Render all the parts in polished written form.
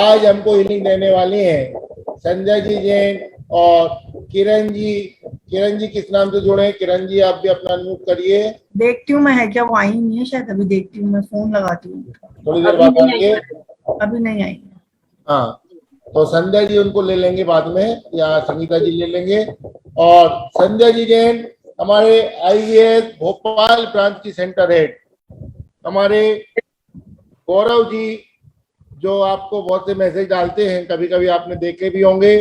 आज हमको हीलिंग देने वाली हैं संजय जी जैन और किरण जी। किरण जी किस नाम से जुड़े हैं? किरण जी आप भी अपना अनम्यूट करिए। देखती हूँ मैं है क्या, वो आई नहीं है शायद, अभी देखती हूँ मैं, फोन लगाती हूँ। थोड़ी देर बाद आएंगे। अभी नहीं आई है। हाँ, तो संजय जी उनको ले लेंगे बाद में, या संगीता जी ले लेंगे। और संजय जी जैन हमारे आईवीएस भोपाल ब्रांच की सेंटर हेड। हमारे गौरव जी जो आपको बहुत से मैसेज डालते हैं, कभी कभी आपने देखे भी होंगे,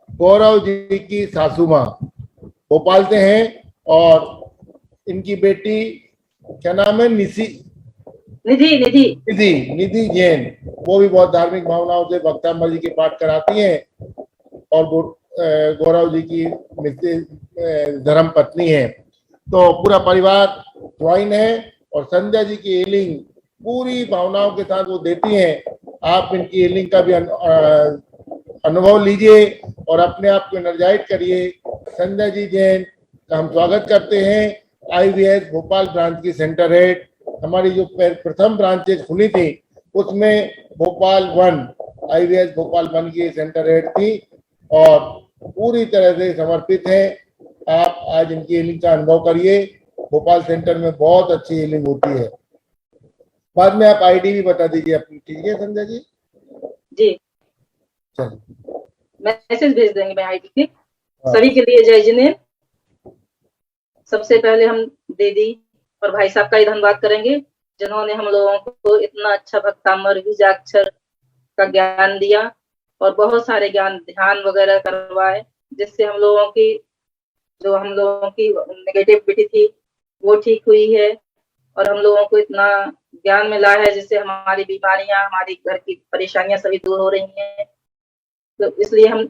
गौरव जी की सासू माँ भोपाल से हैं और इनकी बेटी क्या नाम है? निधि निधि निधि निधि जैन, वो भी बहुत धार्मिक भावनाओं से भक्तांबर जी के पाठ कराती हैं और वो गौरव जी की धर्म पत्नी है। तो पूरा परिवार ज्वाइन है और संजय जी की हीलिंग पूरी भावनाओं के साथ वो देती हैं। आप इनकी हीलिंग का भी अनुभव लीजिए और अपने आप को एनर्जाइज करिए। संजय जी जैन का हम स्वागत करते हैं आईवीएस भोपाल ब्रांच की सेंटर हेड। हमारी जो प्रथम ब्रांचेज खुली थी उसमें भोपाल 1 आईवीएस भोपाल 1 की सेंटर हेड थी और पूरी तरह से समर्पित है। आप आज इनकी हीलिंग का अनुभव करिए। भोपाल सेंटर में बहुत अच्छी हीलिंग होती है। बाद में आप आईडी भी बता दीजिए अपनी, ठीक है संजय जी? जी चलिए मैसेज भेज देंगे मैं आईडी के। सभी के लिए जय जिनेन्द्र। सबसे पहले हम दीदी और भाई साहब का ही धन्यवाद करेंगे जिन्होंने हम लोगों को इतना अच्छा भक्तामर बीजाक्षर का ज्ञान दिया और बहुत सारे ज्ञान ध्यान वगैरह करवाए, जिससे हम लोगों की नेगेटिविटी थी वो ठीक हुई है और हम लोगों को इतना ज्ञान मिला है जिससे हमारी बीमारियां, हमारी घर की परेशानियां सभी दूर हो रही हैं। तो इसलिए हम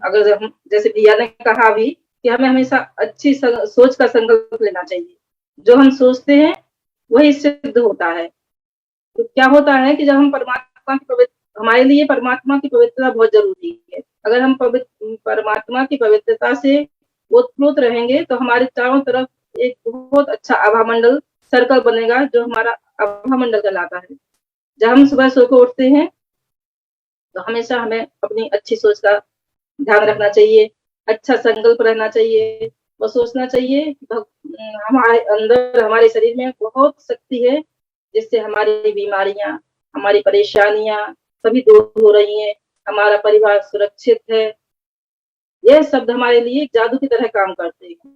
जैसे प्रिया ने कहा भी कि हमें हमेशा अच्छी सोच का संकल्प लेना चाहिए। जो हम सोचते हैं वही सिद्ध होता है। तो क्या होता है कि जब हम हमारे लिए परमात्मा की पवित्रता बहुत जरूरी है। अगर हम परमात्मा की पवित्रता से ओतप्रोत रहेंगे तो हमारे चारों तरफ एक बहुत अच्छा आभा मंडल सर्कल बनेगा, जो हमारा आभा मंडल कहलाता है। जब हम सुबह सो को उठते हैं तो हमेशा हमें अपनी अच्छी सोच का ध्यान रखना चाहिए, अच्छा संकल्प रहना चाहिए और सोचना चाहिए हमारे अंदर, हमारे शरीर में बहुत शक्ति है जिससे हमारी बीमारियां, हमारी परेशानियां सभी दूर हो रही हैं, हमारा परिवार सुरक्षित है। यह शब्द हमारे लिए जादू की तरह काम करते हैं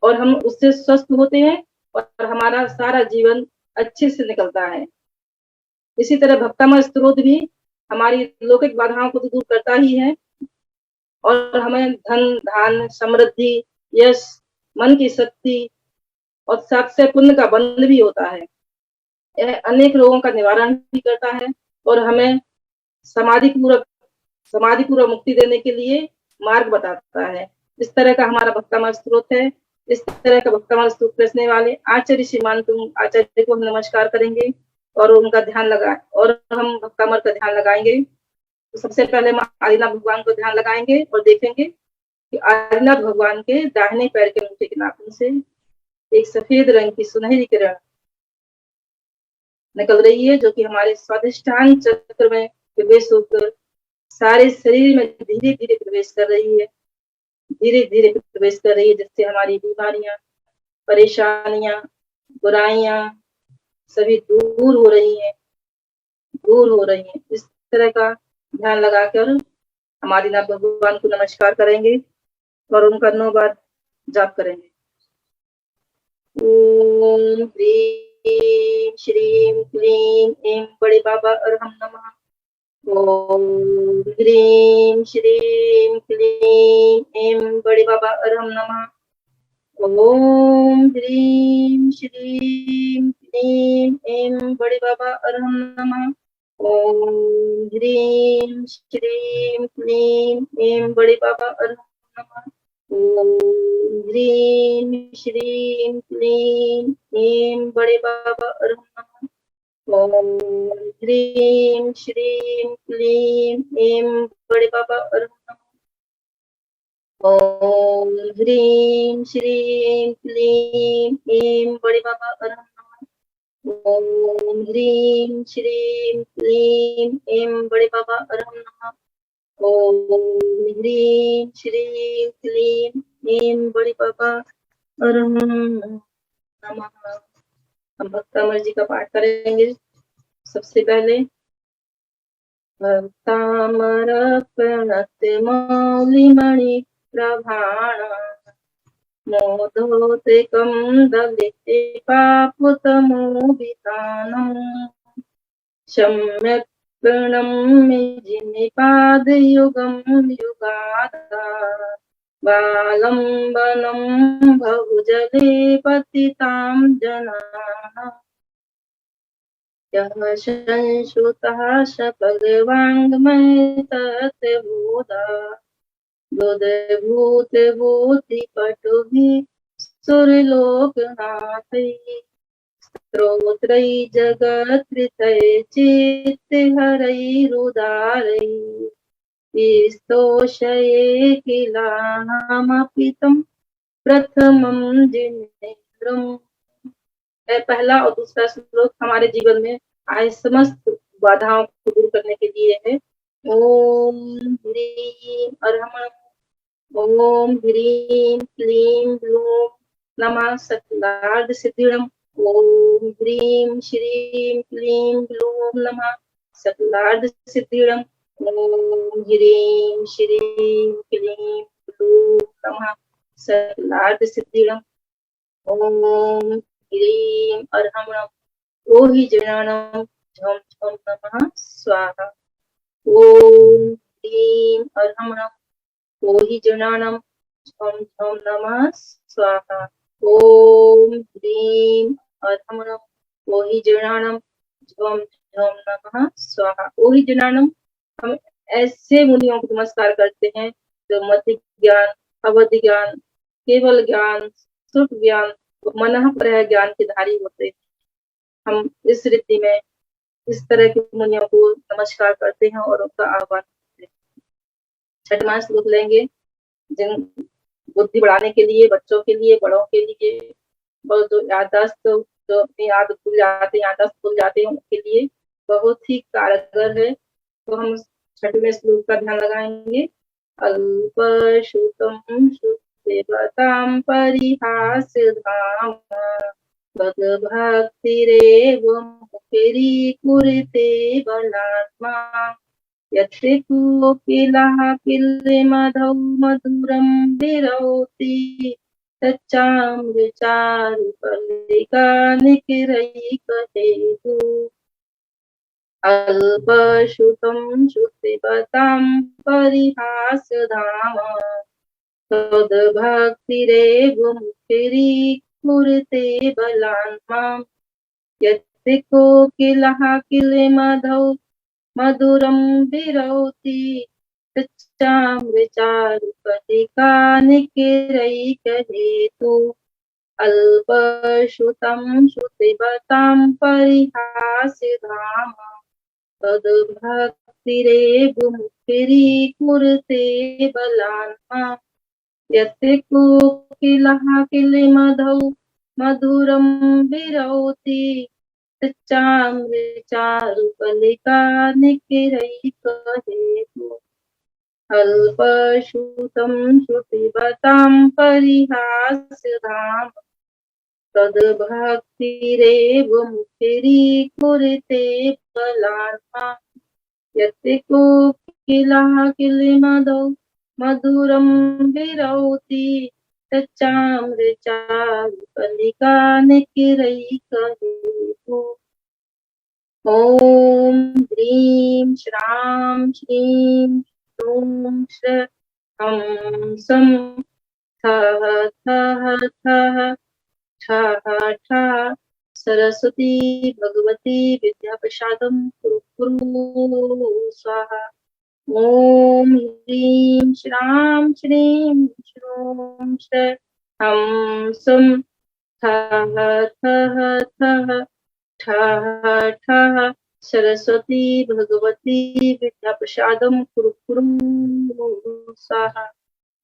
और हम उससे स्वस्थ होते हैं और हमारा सारा जीवन अच्छे से निकलता है। इसी तरह भक्तामय स्त्रोत भी हमारी लौकिक बाधाओं को तो दूर करता ही है और हमें धन धान समृद्धि यश मन की शक्ति और साथ से पुण्य का बंध भी होता है। यह अनेक रोगों का निवारण भी करता है और हमें समाधि पूर्वक मुक्ति देने के लिए मार्ग बताता है। इस तरह का हमारा भक्तामय स्त्रोत है। इस तरह का भक्तामय स्त्रोत रचने वाले आचार्य श्रीमान तुम आचार्य को हम नमस्कार करेंगे और उनका ध्यान और हम भक्तामर का ध्यान लगाएंगे। तो सबसे पहले हम आदिनाथ भगवान को ध्यान लगाएंगे और देखेंगे कि आदिनाथ भगवान के दाहिने पैर के अंगूठे के नाखून से एक सफेद रंग की सुनहरी किरण निकल रही है, जो कि हमारे स्वादिष्ठान चक्र में प्रवेश होकर सारे शरीर में धीरे धीरे प्रवेश कर रही है, जिससे हमारी बीमारियां, परेशानियां, बुराइयां सभी दूर हो रही हैं। इस तरह का ध्यान लगाकर हम आदिनाथ भगवान को नमस्कार करेंगे और उनका 9 बार जाप करेंगे। ओम ह्रीं श्रीं क्लीं ऐं बड़े बाबा अरहम नमः। ओम ह्रीं श्रीं क्लीं ऐं बड़े बाबा अरहम नमः। ओम ह्रीं श्रीं क्लीं ऐं बड़े बाबा अरहम नमः। ओम ह्रीं श्रीं क्लीं ऐं बड़े बाबा अरहम नमः। ओम ह्रीं श्रीं क्लीं ऐं बड़े बाबा अरहम नमः। ओम ह्रीं श्रीं क्लीं ऐं बड़े बाबा अरहम नमः। ओम ह्रीं श्रीं क्लीं ऐं बड़े बाबा अरहम नमः। ओम ह्रीं श्रीं क्लीं ऐं बड़े बाबा अरहम नमः। ओम ह्रीं श्रीं क्लीं ऐं बड़े बाबा अरहम नमः। हम भक्तामर जी का पाठ करेंगे। सबसे पहले भक्तामर प्रणत मौलिमणि प्रभाण मोदोतेकं दलिते पापुतमोदितानं सम्यक् प्रणम्य जिनिपादयुगं युगादा बालम्बनं बहुजले पतितां जनाः यः संश्रुतः स भगवाङ्मय तत्त्वबोधा बुद्धिपटुभिः सुरलोकनाथैः स्तोत्रैः जगत्कृतैः चित्तहरैरुदारैः स्तोषये किलाहमपि तं प्रथमं जिनेन्द्रम्। पहला और दूसरा श्लोक हमारे जीवन में आए समस्त बाधाओं को दूर करने के लिए है। ओम ह्रीं अरहम ओम ह्रीं क्लीं ब्लूं नमः सकलार्ध सिद्धिरम्। ओम ह्रीं श्रीं क्लीं ब्लूं नमः सकलार्ध सिद्धिरम्। ओम ह्रीं श्रीं क्लीं ब्लूं नमः सकलार्ध सिद्धिरम्। ओम ह्रीं अरहम ओहि जनानं झम झम नमः स्वाहा। ओम ह्रीं अरहम ओहि जनानं झम झम नमः स्वाहा। ओम ह्रीं अरहम ओहि जनानं झम झम नमः स्वाहा। ओहि जनानं हम ऐसे मुनियों को नमस्कार करते हैं जो मति ज्ञान अवधि ज्ञान केवल ज्ञान सुख ज्ञान मनः पर ज्ञान के धारी होते हैं। हम इस रीति में इस तरह के मुनियों को नमस्कार करते हैं और उनका आह्वान करते हैं। छठवां श्लोक लेंगे। जिन बुद्धि बढ़ाने के लिए बच्चों के लिए बड़ों के लिए और जो याददाश्त जो अपनी याद भूल जाते हैं याददाश्त भूल जाते हैं उनके लिए बहुत ही कारगर है। तो हम छठवें श्लोक का ध्यान लगाएंगे। अल्पश्रुतं श्रुतिवतां परिहास्यधाम भक्तिरेव मुखिरीकुरुते बलात्मा यत्र कोकिलः किल्लिमधौ मधुरं विरौति तच्चामृचारुकलिका निकिरैकहेतुः। अल्पश्रुतं श्रुतिवतां परिहास्यधाम तद्भक्तिरेव मुखिरीकुरुते बलात्मा यत्र कोकिलः किल्लिमधौ मधुरं विरौति तच्चामृचारुकलिका निकिरैकहेतुः। अल्पश्रुतं श्रुतिवतां परिहास्यधाम तद्भक्तिरेव मुखिरीकुरुते बलात्मा यत्र कोकिलः किल्लिमधौ मधुरं विरौति तच्चामृचारुकलिका निकिरैकहेतुः। अल्पश्रुतं श्रुतिवतां परिहास्यधाम तद्भक्तिरेव मुखिरीकुरुते बलात्मा यत्र कोकिलः किल्लिमधौ मधुरं विरौति तच्चामृचारुकलिका निकिरैकहेतुः। ओम ह्रीं श्रां श्रीं श्रूं श्र हं सं ठः ठः ठः ठः ठः सरस्वती भगवती विद्याप्रसादं कुरु कुरु स्वाहा। ओम ह्रीं श्रां श्रीं श्रूं श्र हं सं ठः ठः ठः ठः ठः सरस्वती भगवती विद्याप्रसादं कुरु कुरु स्वाहा।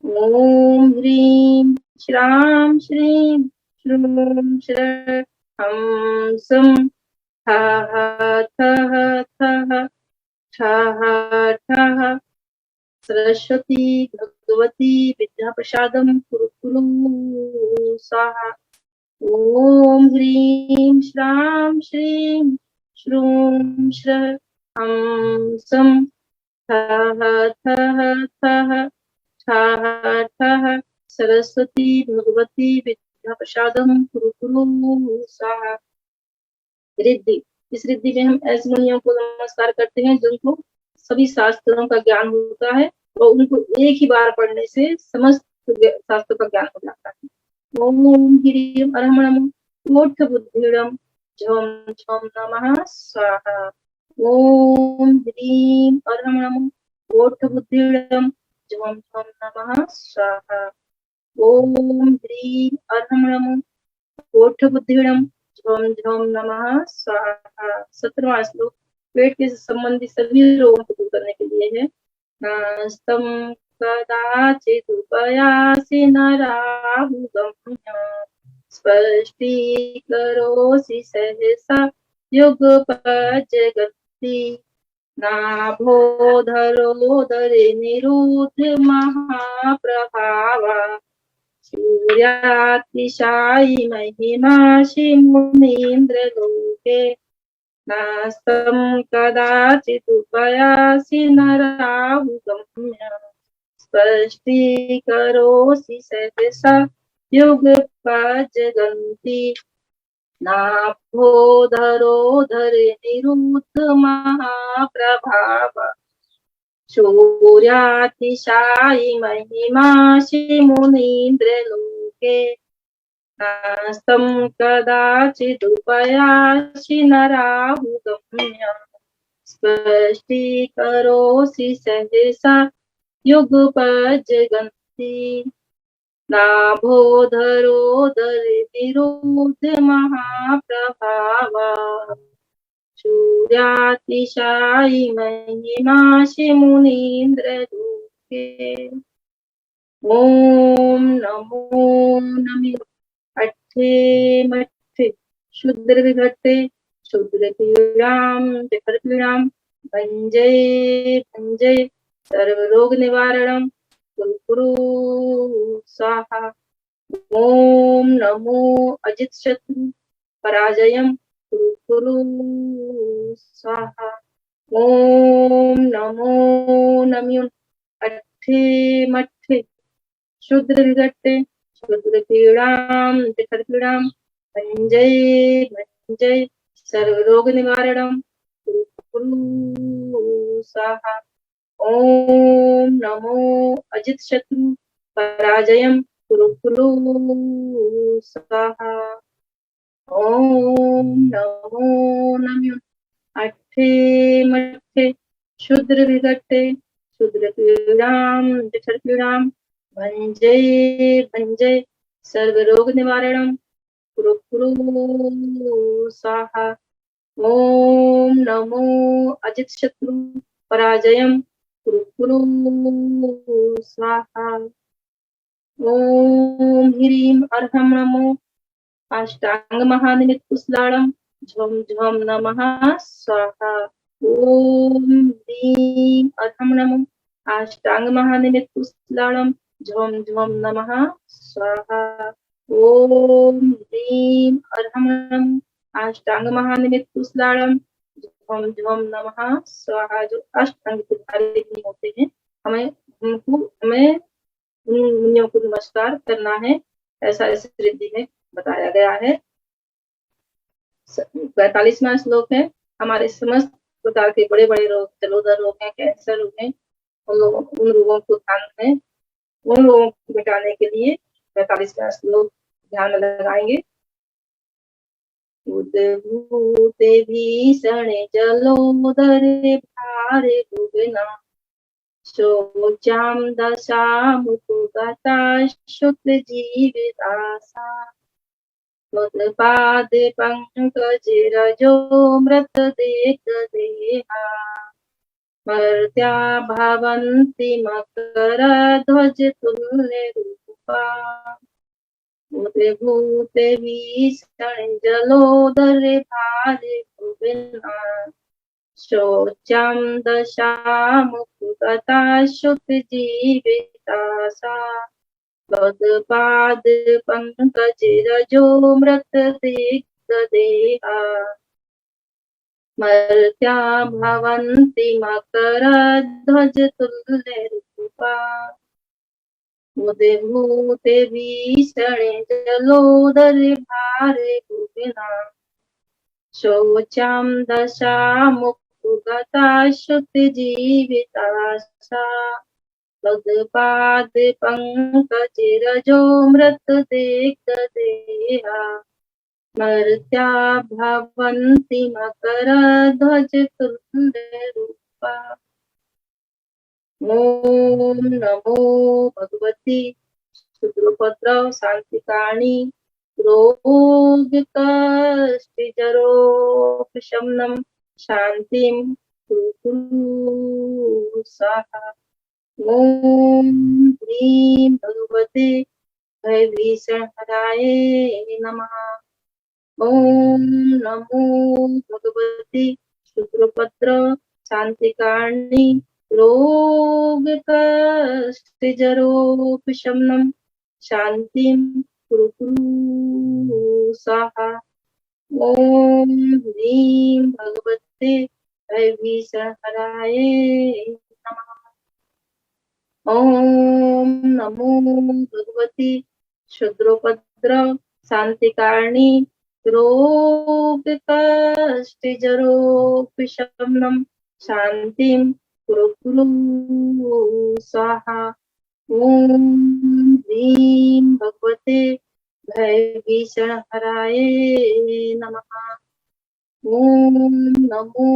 ओम ह्रीं श्रां श्रीं श्रूं श्र हंसं ठः ठः ठः ठः ठः सरस्वती भगवती विद्याप्रसादं कुरु कुरु स्वाहा। ॐ ह्रीं श्रां श्रीं श्रूं श्रः हंसं ठः ठः ठः ठः ठः सरस्वती भगवती विद्याप्रसादं कुरु कुरु स्वाहा। रिद्धि, इस रिद्धि में हम ऐसे मुनियों को नमस्कार करते हैं जिनको सभी शास्त्रों का ज्ञान होता है और उनको एक ही बार पढ़ने से समस्त शास्त्रों का ज्ञान हो जाता है। ओम ह्रीं अरहणम ओठ बुद्धिरम झम झम नमः स्वाहा। ओम ह्रीं अरहणम ओठ बुद्धिरम झम झम नमः स्वाहा। ओम ह्रीं अरहणम ओठ बुद्धिरम झम झम नमः स्वाहा। 17वां श्लोक पेट के संबंधी सभी रोगों को दूर करने के लिए है। नास्तं कदाचिदुपयासि नराहुगम्य स्पष्टीकरोषि सहसा युगपज्जगति नाभोधरोदरे निरुद्ध महाप्रभावा सूर्यातिशायि महिमासि मुनीन्द्रलोके नास्तं कदाचिदुपयासि नराहुगम्य स्पष्टीकरोषि सहसा युगपज्जगन्ति नाभोधरोदरे निरुद्ध महाप्रभावा सूर्यातिशायि महिमासि मुनीन्द्रलोके नास्तं कदाचिदुपयासि नराहुगम्य स्पष्टीकरोषि सहसा युगपज्जगन्ति नाभोधरोदरे निरुद्ध महाप्रभावा सूर्यातिशायि महिमासि मुनीन्द्रलोके। ओम नमो नमः अट्ठे मट्ठे शुद्र विघट्टे शुद्र पीड़ाम जठर पीड़ाम भंजय भंजय सर्व रोग निवारणम कुरु कुरु स्वाहा। ओम नमो अजित शत्रु पराजयम कुरु कुरु स्वाहा। ओम नमो नम्युन अट्ठे मट्ठे शुद्र विघट्टे शुद्र पीड़ाम जठर पीड़ाम भंजय भंजय सर्व रोग निवारणम कुरु कुरु स्वाहा। ओम नमो अजित शत्रु पराजयम कुरु कुरु स्वाहा। ओम नमो नम्युन अट्ठे मट्ठे शुद्र विघट्टे शुद्र पीड़ाम जठर पीड़ाम भंजय भंजय सर्व रोग निवारणम कुरु कुरु स्वाहा। ओम नमो अजित शत्रु पराजयम कुरु कुरु स्वाहा। ओम ह्रीं अर्हं नमो अष्टांग महानिमित कुशलालम झम झम नमः स्वाहा। ओम ह्रीं अर्हं नमो अष्टांग महानिमित कुशलालम झम झम नमः स्वाहा। ओम ह्रीं अर्हं नमो अष्टांग महानिमित कुशलालम झम झम नमः स्वाहा। जो अष्टांग के होते हैं हमें उन मुनियों को नमस्कार करना है, ऐसा इस रिद्धि में बताया गया है। 45वां श्लोक है। हमारे समस्त प्रकार के बड़े बड़े रोग, जलोदर रोग हैं, कैंसर रोग हैं, उन रोगों को ध्यान में उन रोगों को मिटाने के लिए 45वां श्लोक ध्यान में लगाएंगे। उद्भूते भीषणे जलोदरे भारे भुवना शोचां दशामुपगता शुक्लजीवितासा त्वत्पादे पंकजे रजो मृतदेहा मर्त्या भवन्ति मकरध्वजतुल्यरूपा भूते भूते भीषण जलोदर भारे भुविना शोच्यां दशामुपगता शुत जीविता सा पद पंकज रजो मृत दिग्गदेहा मर्त्या भवन्ति मकरध्वज तुल्य रूपा मुदे भूते भीषणे जलोदर भारे भुविना शोचां दशामुपगता शुत जीविता सा पद पंकज रजो मृत देहा मर्त्या भवन्ति मकरध्वज तुल्य रूपा। ओम नमो भगवती शुद्रभद्र शांतिकारिणी रोग कष्ट जरोपशमनम शांतिम कुरु स्वाहा। ओम ह्रीं भगवते भयभीषणहराय नमः। ओम नमो भगवती शुद्रभद्र शांतिकारिणी रोग कष्ट जरोपशमनम शांतिम कुरु स्वाहा। ओम ह्रीं भगवते भयभीषणहराय नमः। ओम नमो भगवती शुद्रभद्र शांतिकारिणी रोग कष्ट जरोपशमनम शांतिम कुरु स्वाहा। ओम ह्रीं भगवते भयभीषणहराय नमः। ओम नमो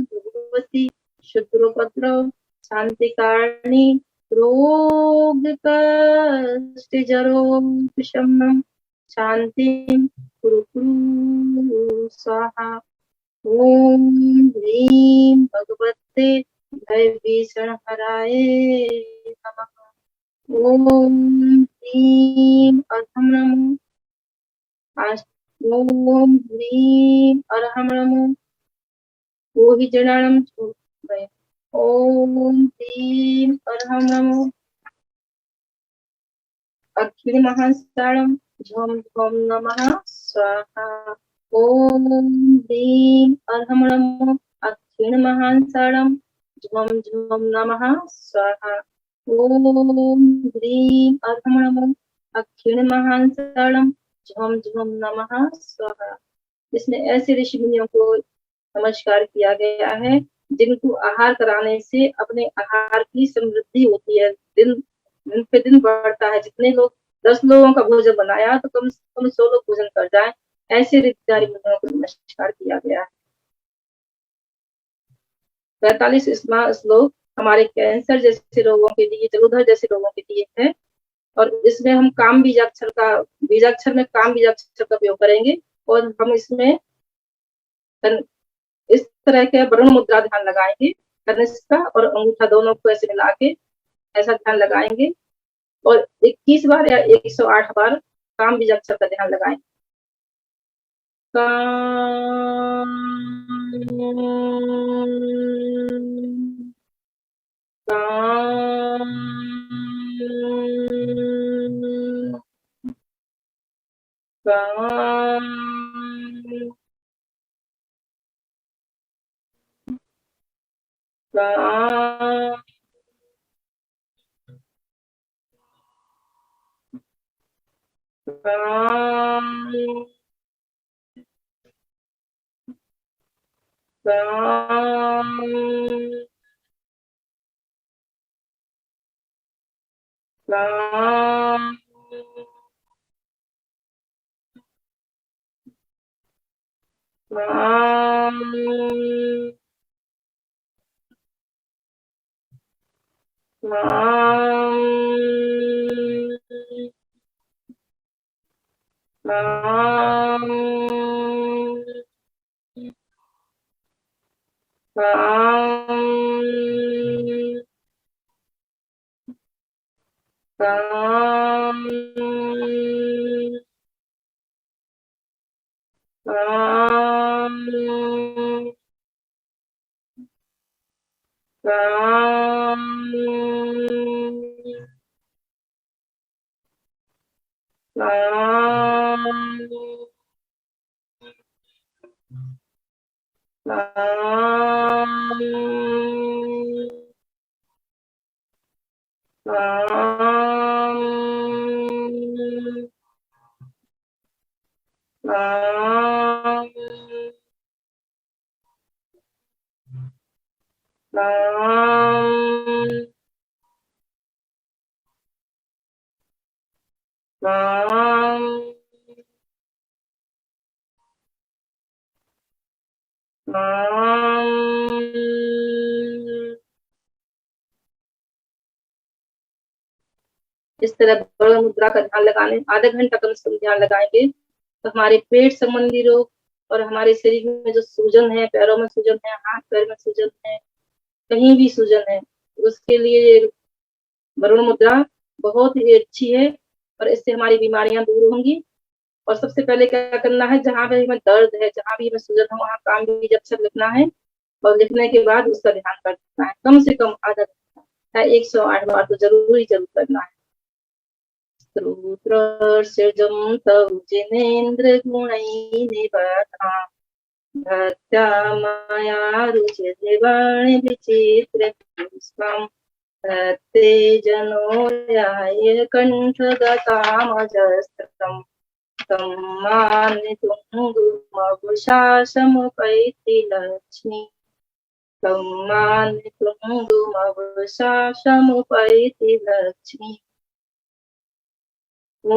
भगवती शुद्रभद्र शांतिकारिणी रोग कष्ट जरोपशमनम शांतिम कुरु स्वाहा। ओम ह्रीं भगवते भयभीषणहराय नमः। ओम ह्रीं अर्हं नमो ओम ह्रीं अर्हं नमो ओहि जनानं ओम ह्रीं अर्हं नमो अग्निमहासारं झं झं नमः स्वाहा। ओम ह्रीं अर्हं नमो अग्निमहासारं झं झं नमः स्वाहा। ओम ह्रीं अर्हं नमो अग्निमहासारं झं झं नमः स्वाहा। इसमें ऐसे ऋषि मुनियों को नमस्कार किया गया है जिनको आहार कराने से अपने आहार की समृद्धि होती है, दिन दिन पे दिन बढ़ता है। जितने लोग 10 लोगों का भोजन बनाया तो कम से कम 100 लोग भोजन कर जाए, ऐसे ऋषिधारी मुनियों को नमस्कार किया गया है। 45वां श्लोक हमारे कैंसर जैसे रोगों के लिए, जलोदर जैसे रोगों के लिए है और इसमें हम काम बीजाक्षर में काम बीजाक्षर का प्रयोग करेंगे और हम इसमें इस तरह के वरुण मुद्रा ध्यान लगाएंगे। कनिष्ठ का और अंगूठा दोनों को ऐसे मिला के ऐसा ध्यान लगाएंगे और 21 बार या 108 बार काम बीजाक्षर का ध्यान लगाएंगे। काम काम काम काम काम काम काम काम काम काम राम राम राम राम राम राम राम राम राम। इस तरह बड़ मुद्रा का ध्यान लगाने आधा घंटा कम से कम ध्यान लगाएंगे तो हमारे पेट संबंधी रोग और हमारे शरीर में जो सूजन है, पैरों में सूजन है, हाथ पैर में सूजन है, कहीं भी सूजन है, उसके लिए वरुण मुद्रा बहुत ही अच्छी है और इससे हमारी बीमारियां दूर होंगी। और सबसे पहले क्या करना है, जहां भी हमें दर्द है, जहां भी हमें सूजन हो, वहां काम भी जब से लिखना है और लिखने के बाद उसका ध्यान करना है, कम से कम आधा घंटा, 108 बार तो जरूर करना है। स्तोत्रसृजं तव जिनेन्द्र गुणैर्निबध्ना भक्त्या मया रुच्यते वाणि विचित्रपुष्पम् ते जनो याय कण्ठगतामजस्रम् तं मानितुं गुमवशासमुपैति लक्ष्मी तं मानितुं गुमवशासमुपैति लक्ष्मी। ॐ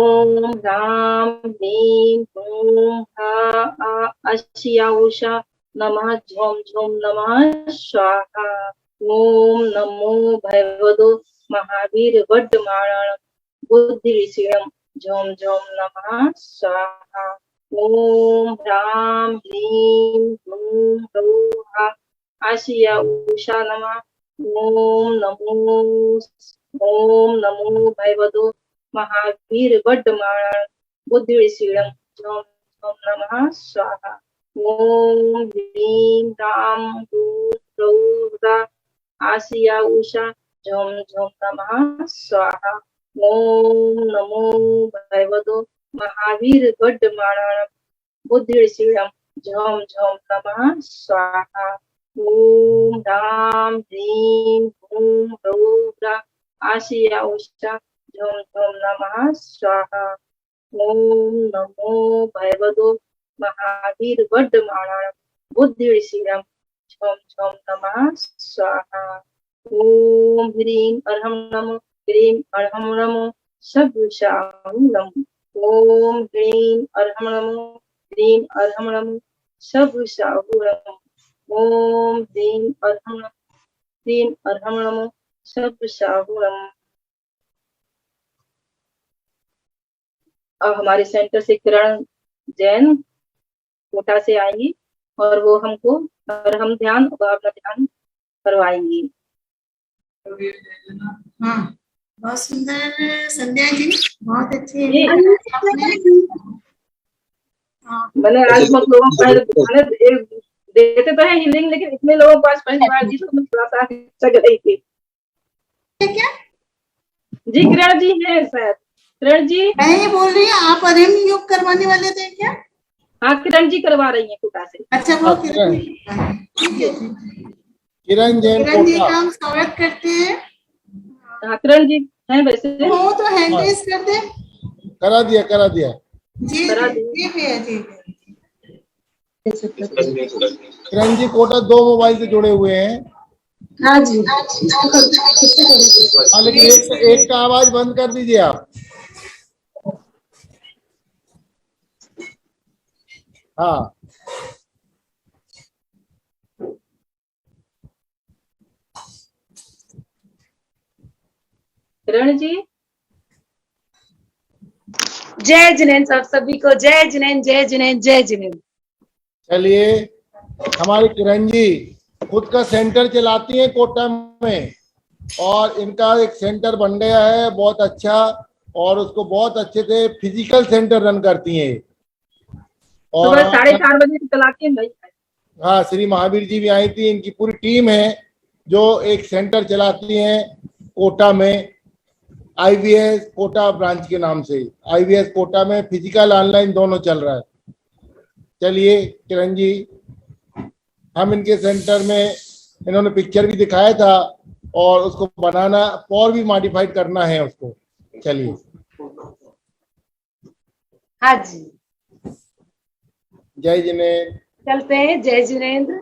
ह्रां ह्रीं ह्रूं हा अस्य उषा नमः झों झों नमः स्वाहा। ॐ नमो भगवतो महावीर वड्डमाणं बुद्धिऋषिणं झों झों नमः स्वाहा। ॐ ह्रां ह्रीं ह्रूं ह्रौः अस्य उषा नमः। ॐ नमो भगवतो महावीर वड्डमाणं बुद्धिऋषिणं झों झों नमः स्वाहा। ॐ ह्रीं ह्रां ह्रूं ह्रौः आसिया उषा झों झों नमः स्वाहा। ॐ नमो भगवतो महावीर वड्डमाणं बुद्धिऋषिणं झों झों नमः स्वाहा। ॐ ह्रां ह्रीं ह्रूं ह्रौः आसिया उषा झों झों नमः स्वाहा। ॐ नमो भगवतो महावीर वड्डमाणं बुद्धिऋषिणं झों झों नमः स्वाहा। ॐ ह्रीं अर्हं नमो ह्रीं अर्हं नमो शब्दशाहं नमो। ॐ ह्रीं अर्हं नमो ह्रीं अर्हं नमो शब्दशाहं नमो। ॐ ह्रीं अर्हं नमो शब्दशाहं नमो। अब हमारे सेंटर से किरण जैन कोटा से आएंगी और वो हमको अर्हम ध्यान और अपना ध्यान करवाएंगी। हाँ, बहुत सुंदर संध्या जी, बहुत अच्छे। मैंने आज बहुत लोगों को देते तो है हीलिंग, लेकिन इतने लोगों के पास पहली बार दी तो मैं थोड़ा सा चग रही थी। क्या जी किरण जी है शायद। किरण जी मैं ये बोल रही हूँ, आप अर्हम योग करवाने वाले थे क्या? हाँ, किरण जी करवा रही हैं कोटा से। अच्छा, वो किरण, ठीक है। किरण जैन किरण जी कोटा। का हम स्वागत करते हैं। हाँ, किरण जी है वैसे। हो तो हैंड रेज कर दे। करा दिया जी करा जी दिया। भैया जी। किरण जी कोटा 2 मोबाइल से जुड़े हुए हैं। हाँ जी, हाँ, लेकिन एक का आवाज बंद कर दीजिए आप। हाँ, किरण जी जय जिनेन्द्र साहब, सभी को जय जिनेन्द्र, जय जिनेन्द्र, जय जिनेन्द्र। चलिए, हमारी किरण जी खुद का सेंटर चलाती हैं कोटा में और इनका एक सेंटर बन गया है बहुत अच्छा, और उसको बहुत अच्छे से फिजिकल सेंटर रन करती हैं और सुबह 4:30 बजे से चलाते हैं भाई। हाँ, श्री महावीर जी भी आई थी। इनकी पूरी टीम है जो एक सेंटर चलाती है कोटा में, आईवीएस कोटा ब्रांच के नाम से। आईवीएस कोटा में फिजिकल ऑनलाइन दोनों चल रहा है। चलिए किरण जी, हम इनके सेंटर में, इन्होंने पिक्चर भी दिखाया था और उसको बनाना और भी मॉडिफाइड करना है उसको। चलिए। हाँ जी, जय जिनेंद्र। चलते हैं। जय जिनेंद्र।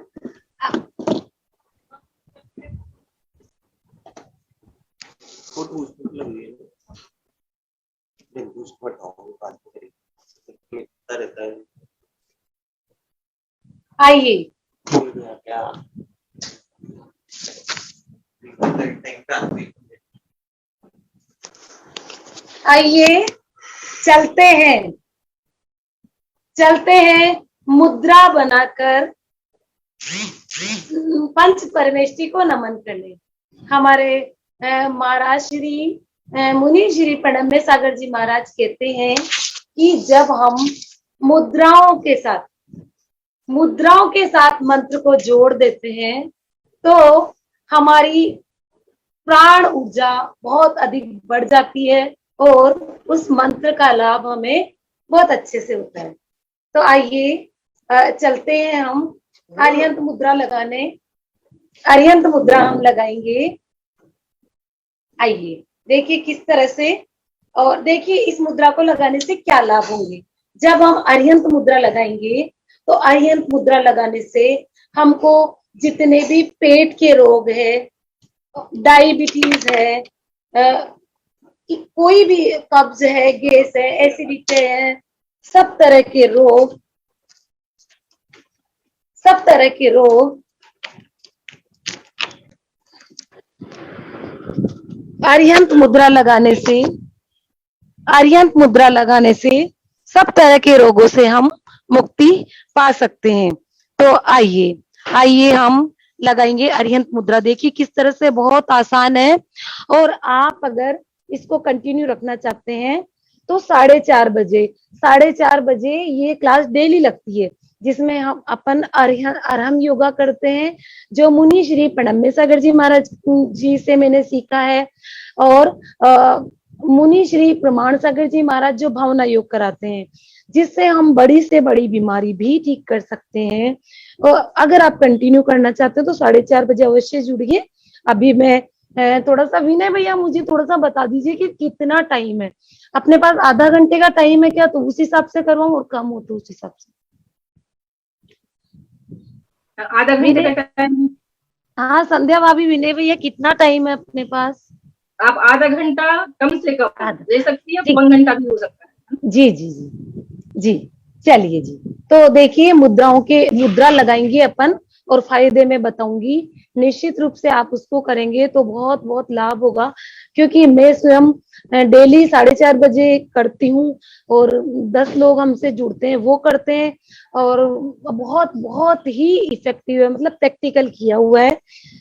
आइए, आइए चलते हैं, चलते हैं मुद्रा बनाकर पंच परमेष्टि को नमन करने। हमारे महाराज श्री मुनि श्री प्रणम्य सागर जी महाराज कहते हैं कि जब हम मुद्राओं के साथ मंत्र को जोड़ देते हैं तो हमारी प्राण ऊर्जा बहुत अधिक बढ़ जाती है और उस मंत्र का लाभ हमें बहुत अच्छे से होता है। तो आइए चलते हैं हम अरिहंत मुद्रा लगाने। अरिहंत मुद्रा हम लगाएंगे। आइए देखिए किस तरह से, और देखिए इस मुद्रा को लगाने से क्या लाभ होंगे। जब हम अरिहंत मुद्रा लगाएंगे तो अरिहंत मुद्रा लगाने से हमको जितने भी पेट के रोग है, डायबिटीज है, कोई भी कब्ज है, गैस है, एसिडिटी है, सब तरह के रोग अरिहंत मुद्रा लगाने से सब तरह के रोगों से हम मुक्ति पा सकते हैं। तो आइए हम लगाएंगे अरिहंत मुद्रा। देखिए किस तरह से बहुत आसान है, और आप अगर इसको कंटिन्यू रखना चाहते हैं तो 4:30 बजे ये क्लास डेली लगती है, जिसमें हम अपन अरहम योगा करते हैं, जो मुनि श्री प्रणम्य सागर जी महाराज जी से मैंने सीखा है, और मुनि श्री प्रमाण सागर जी महाराज जो भावना योग कराते हैं, जिससे हम बड़ी से बड़ी बीमारी भी ठीक कर सकते हैं। और अगर आप कंटिन्यू करना चाहते हो तो 4:30 बजे अवश्य जुड़िए। अभी मैं थोड़ा सा, विनय भैया मुझे थोड़ा सा बता दीजिए कि कितना टाइम है अपने पास। आधा घंटे का टाइम है क्या? तो उस हिसाब से करवाऊं, और कम हो तो उस हिसाब से। आधा घंटे का टाइम। हाँ संध्या भाभी, विनय भैया कितना टाइम है अपने पास? आप आधा घंटा कम से कम दे सकती है, जी। 1 घंटा भी हो सकता है। जी जी जी जी, चलिए जी। तो देखिए मुद्रा लगाएंगे अपन, और फायदे में बताऊंगी। निश्चित रूप से आप उसको करेंगे तो बहुत बहुत लाभ होगा, क्योंकि मैं स्वयं डेली 4:30 बजे करती हूँ, और 10 लोग हमसे जुड़ते हैं, वो करते हैं, और बहुत बहुत ही इफेक्टिव है। मतलब प्रैक्टिकल किया हुआ है,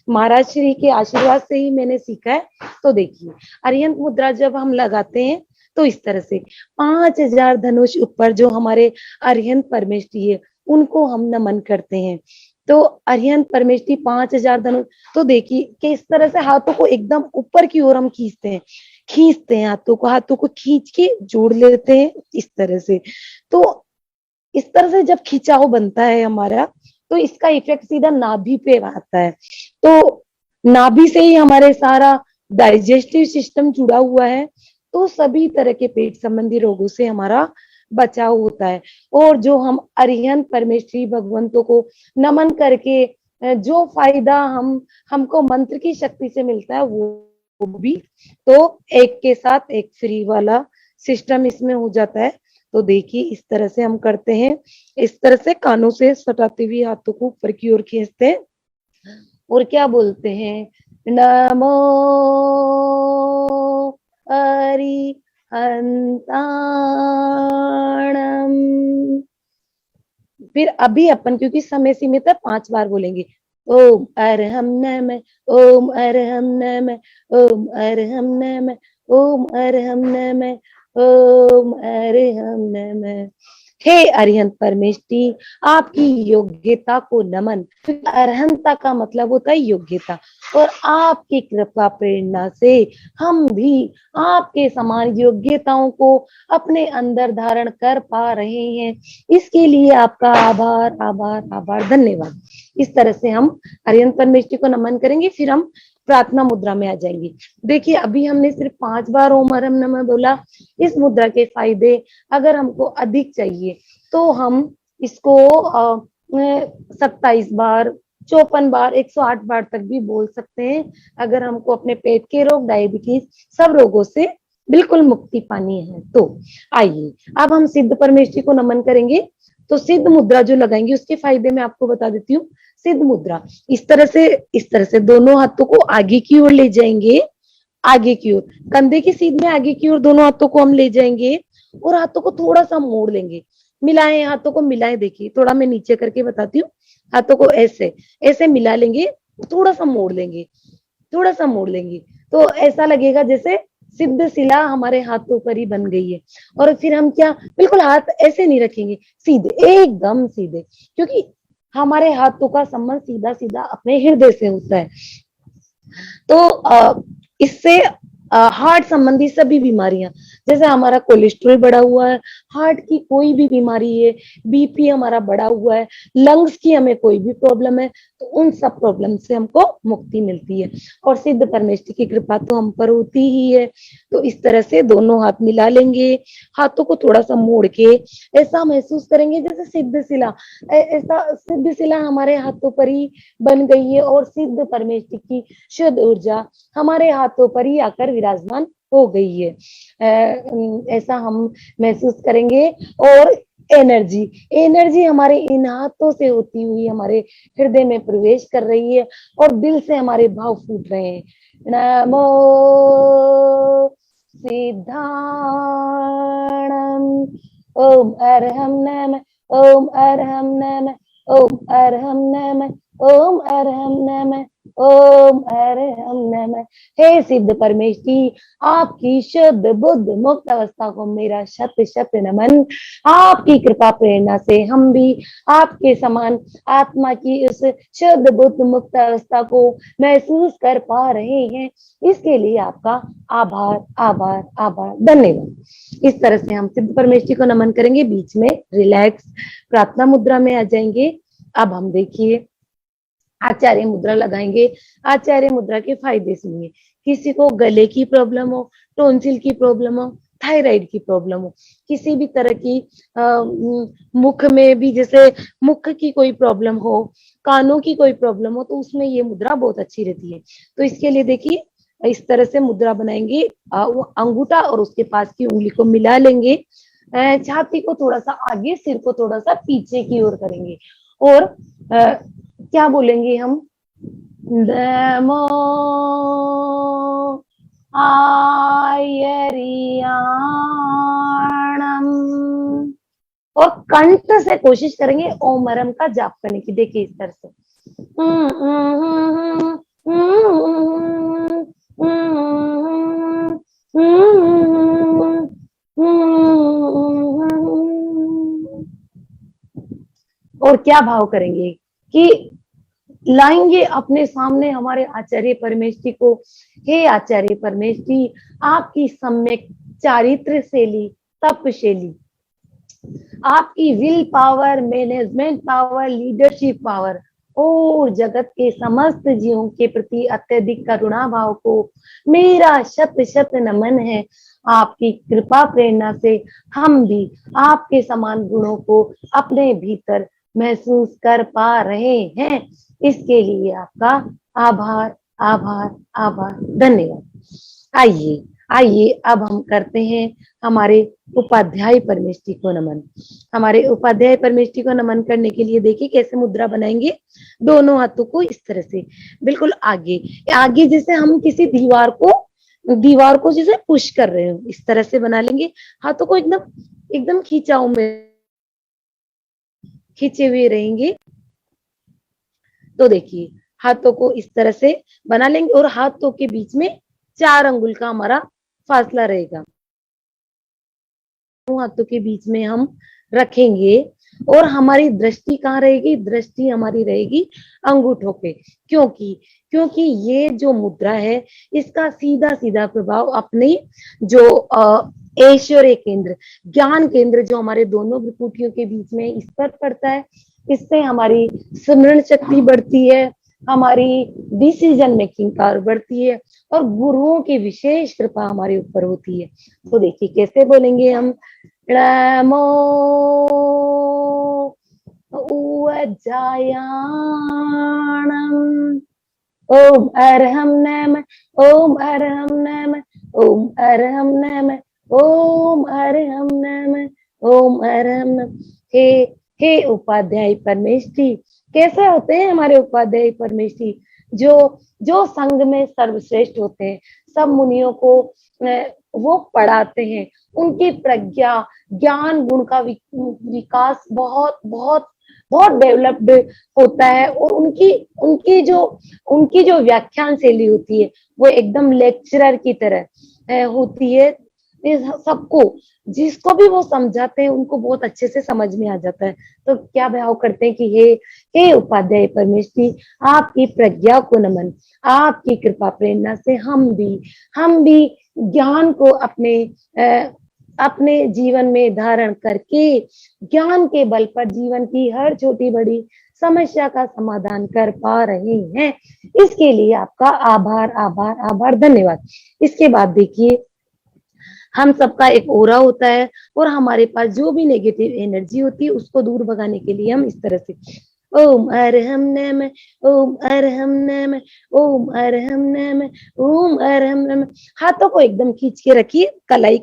महाराज श्री के आशीर्वाद से ही मैंने सीखा है। तो देखिए अरिहंत मुद्रा जब हम लगाते हैं तो इस तरह से 5000 धनुष ऊपर जो हमारे अरिहंत परमेष्ठी है, उनको हम नमन करते हैं। तो अरिहंत परमेष्ठी 5000 धनुष। तो देखिए किस तरह से हाथों को एकदम ऊपर की ओर हम खींचते हैं हाथों को खींच के जोड़ लेते हैं इस तरह से। तो इस तरह से जब खिंचाव बनता है हमारा, तो इसका इफेक्ट सीधा नाभि पे आता है। तो नाभि से ही हमारे सारा डाइजेस्टिव सिस्टम जुड़ा हुआ है, तो सभी तरह के पेट संबंधी रोगों से हमारा बचाव होता है। और जो हम अरिहंत परमेष्ठी भगवंतों को नमन करके जो फायदा हमको मंत्र की शक्ति से मिलता है, वो भी तो एक के साथ एक फ्री वाला सिस्टम इसमें हो जाता है। तो देखिए इस तरह से हम करते हैं, इस तरह से कानों से सटाते हुए हाथों को ऊपर की ओर खींचते हैं, और क्या बोलते हैं, नमो अरिहंताणम। फिर अभी अपन क्योंकि समय सीमित है 5 बार बोलेंगे। ओम अरहम नमः, ओम अरहम नमः, ओम अरहम नमः, ओम अरहम नमः, ओम अरहम नमः। हे अरिहंत परमेष्टि, आपकी योग्यता को नमन। अरहंता का मतलब होता है योग्यता, और आपकी कृपा प्रेरणा से हम भी आपके समान योग्यताओं को अपने अंदर धारण कर पा रहे हैं। इसके लिए आपका आभार आभार आभार, धन्यवाद। इस तरह से हम अरिहंत परमेष्टि को नमन करेंगे, फिर हम प्रार्थना मुद्रा में आ जाएंगे। देखिए अभी हमने सिर्फ 5 बार ओम हरम नमः बोला। इस मुद्रा के फायदे अगर हमको अधिक चाहिए तो हम इसको 27 बार, 54 बार, 108 बार तक भी बोल सकते हैं। अगर हमको अपने पेट के रोग, डायबिटीज, सब रोगों से बिल्कुल मुक्ति पानी है तो आइए अब हम सिद्ध परमेष्टि को नमन करेंगे। तो सिद्ध मुद्रा जो लगाएंगे उसके फायदे मैं आपको बता देती हूँ। सिद्ध मुद्रा इस तरह से दोनों हाथों को आगे की ओर ले जाएंगे, आगे की ओर कंधे की सीध में आगे की ओर दोनों हाथों को हम ले जाएंगे और हाथों को थोड़ा सा मोड़ लेंगे। मिलाएं, हाथों को मिलाएं। देखिए थोड़ा मैं नीचे करके बताती हूँ। हाथों को ऐसे ऐसे मिला लेंगे, थोड़ा सा मोड़ लेंगे, थोड़ा सा मोड़ लेंगे, तो ऐसा लगेगा जैसे सिद्ध शिला हमारे हाथों पर ही बन गई है। और फिर हम क्या, बिल्कुल हाथ ऐसे नहीं रखेंगे, सीधे, एकदम सीधे, क्योंकि हमारे हाथों का संबंध सीधा सीधा अपने हृदय से होता है। तो इससे हार्ट संबंधी सभी बीमारियां, जैसे हमारा कोलेस्ट्रॉल बढ़ा हुआ है, हार्ट की कोई भी बीमारी है, बीपी हमारा बढ़ा हुआ है, लंग्स की हमें कोई भी प्रॉब्लम है, तो उन सब प्रॉब्लम से हमको मुक्ति मिलती है। और सिद्ध परमेष्टि की कृपा तो हम पर होती ही है। तो इस तरह से दोनों हाथ मिला लेंगे, हाथों को थोड़ा सा मोड़ के ऐसा महसूस करेंगे जैसे सिद्ध शिला, ऐसा सिद्ध शिला हमारे हाथों पर ही बन गई है और सिद्ध परमेष्टि की शुद्ध ऊर्जा हमारे हाथों पर ही आकर विराजमान हो गई है। ऐसा हम महसूस करेंगे। और एनर्जी हमारे इन हाथों से होती हुई हमारे हृदय में प्रवेश कर रही है और दिल से हमारे भाव फूट रहे हैं। नमो सिद्धाणम, ओम अरहम नमः, ओम अरहम नमः, ओम अरहम नमः, ओम अरहम नमः, ओम अरहम नमः। हे सिद्ध परमेष्टि, आपकी शुद्ध बुद्ध मुक्त अवस्था को मेरा शत शत नमन। आपकी कृपा प्रेरणा से हम भी आपके समान आत्मा की उस शुद्ध बुद्ध मुक्त अवस्था को महसूस कर पा रहे हैं। इसके लिए आपका आभार आभार आभार, धन्यवाद। इस तरह से हम सिद्ध परमेष्टि को नमन करेंगे, बीच में रिलैक्स प्रार्थना मुद्रा में आ जाएंगे। अब हम देखिए आचार्य मुद्रा लगाएंगे। आचार्य मुद्रा के फायदे सुनिए। किसी को गले की प्रॉब्लम हो, टोंसिल की प्रॉब्लम हो, थायराइड की प्रॉब्लम हो, किसी भी तरह की मुख में भी, जैसे मुख की कोई प्रॉब्लम हो, कानों की कोई प्रॉब्लम हो, तो उसमें ये मुद्रा बहुत अच्छी रहती है। तो इसके लिए देखिए इस तरह से मुद्रा बनाएंगे। वो अंगूठा और उसके पास की उंगली को मिला लेंगे, छाती को थोड़ा सा आगे, सिर को थोड़ा सा पीछे की ओर करेंगे और क्या बोलेंगे हम, नमो आयरियाणम, और कंठ से कोशिश करेंगे ओम हरम का जाप करने की। देखिए इस तरह से और क्या भाव करेंगे कि लाएंगे अपने सामने हमारे आचार्य परमेष्टि को। हे आचार्य परमेष्टि, आपकी सम्यक चारित्र शैली, तप शैली, आपकी will power, management power, leadership power और जगत के समस्त जीवों के प्रति अत्यधिक करुणा भाव को मेरा शत शत नमन है। आपकी कृपा प्रेरणा से हम भी आपके समान गुणों को अपने भीतर महसूस कर पा रहे हैं। इसके लिए आपका आभार आभार आभार, धन्यवाद। आइए आइए अब हम करते हैं हमारे उपाध्याय परमेष्टि को नमन। हमारे उपाध्याय परमेष्टि को नमन करने के लिए देखिए कैसे मुद्रा बनाएंगे। दोनों हाथों को इस तरह से बिल्कुल आगे आगे, जैसे हम किसी दीवार को जैसे पुश कर रहे हो, इस तरह से बना लेंगे। हाथों को एकदम एकदम खींचाओ में खींचे हुए रहेंगे। तो देखिए हाथों को इस तरह से बना लेंगे और हाथों के बीच में 4 अंगुल का हमारा फासला रहेगा। हाथों के बीच में हम रखेंगे और हमारी दृष्टि कहाँ रहेगी, दृष्टि हमारी रहेगी अंगूठों पे। क्योंकि क्योंकि ये जो मुद्रा है इसका सीधा सीधा प्रभाव अपने जो ऐश्वर्य केंद्र, ज्ञान केंद्र जो हमारे दोनों भ्रुकुटियों के बीच में, इस पर पड़ता है। इससे हमारी स्मरण शक्ति बढ़ती है, हमारी डिसीजन मेकिंग पावर बढ़ती है और गुरुओं की विशेष कृपा हमारे ऊपर होती है। तो देखिए कैसे बोलेंगे हम, नमो उज्जायाणम, ओम अरहम नमः, ओम अरहम नमः, ओम अरहम नमः, ओम अरहम नमः, ओम अरहम नमः। हे उपाध्याय परमेष्ठी, कैसे होते हैं हमारे उपाध्याय परमेष्ठी? जो जो संघ में सर्वश्रेष्ठ होते हैं, सब मुनियों को वो पढ़ाते हैं, उनकी प्रज्ञा ज्ञान गुण का विकास बहुत बहुत बहुत डेवलप्ड होता है और उनकी उनकी जो व्याख्यान शैली होती है वो एकदम लेक्चरर की तरह होती है। सबको, जिसको भी वो समझाते हैं उनको बहुत अच्छे से समझ में आ जाता है। तो क्या भाव करते हैं कि हे उपाध्याय परमेष्ठी, आपकी प्रज्ञा को नमन, आपकी कृपा प्रेरणा से हम भी ज्ञान को अपने जीवन में धारण करके ज्ञान के बल पर जीवन की हर छोटी बड़ी समस्या का समाधान कर पा रहे हैं। इसके लिए आपका आभार आभार आभार, धन्यवाद। इसके बाद देखिए, हम सबका एक ओरा होता है और हमारे पास जो भी नेगेटिव एनर्जी होती है उसको दूर भगाने के लिए हम इस तरह से ओम अरहम नमः, ओम अरहम नमः, ओम अरहम नमः, ओम अरहम नमः। हाथों को एकदम खींच के रखिए, कलाई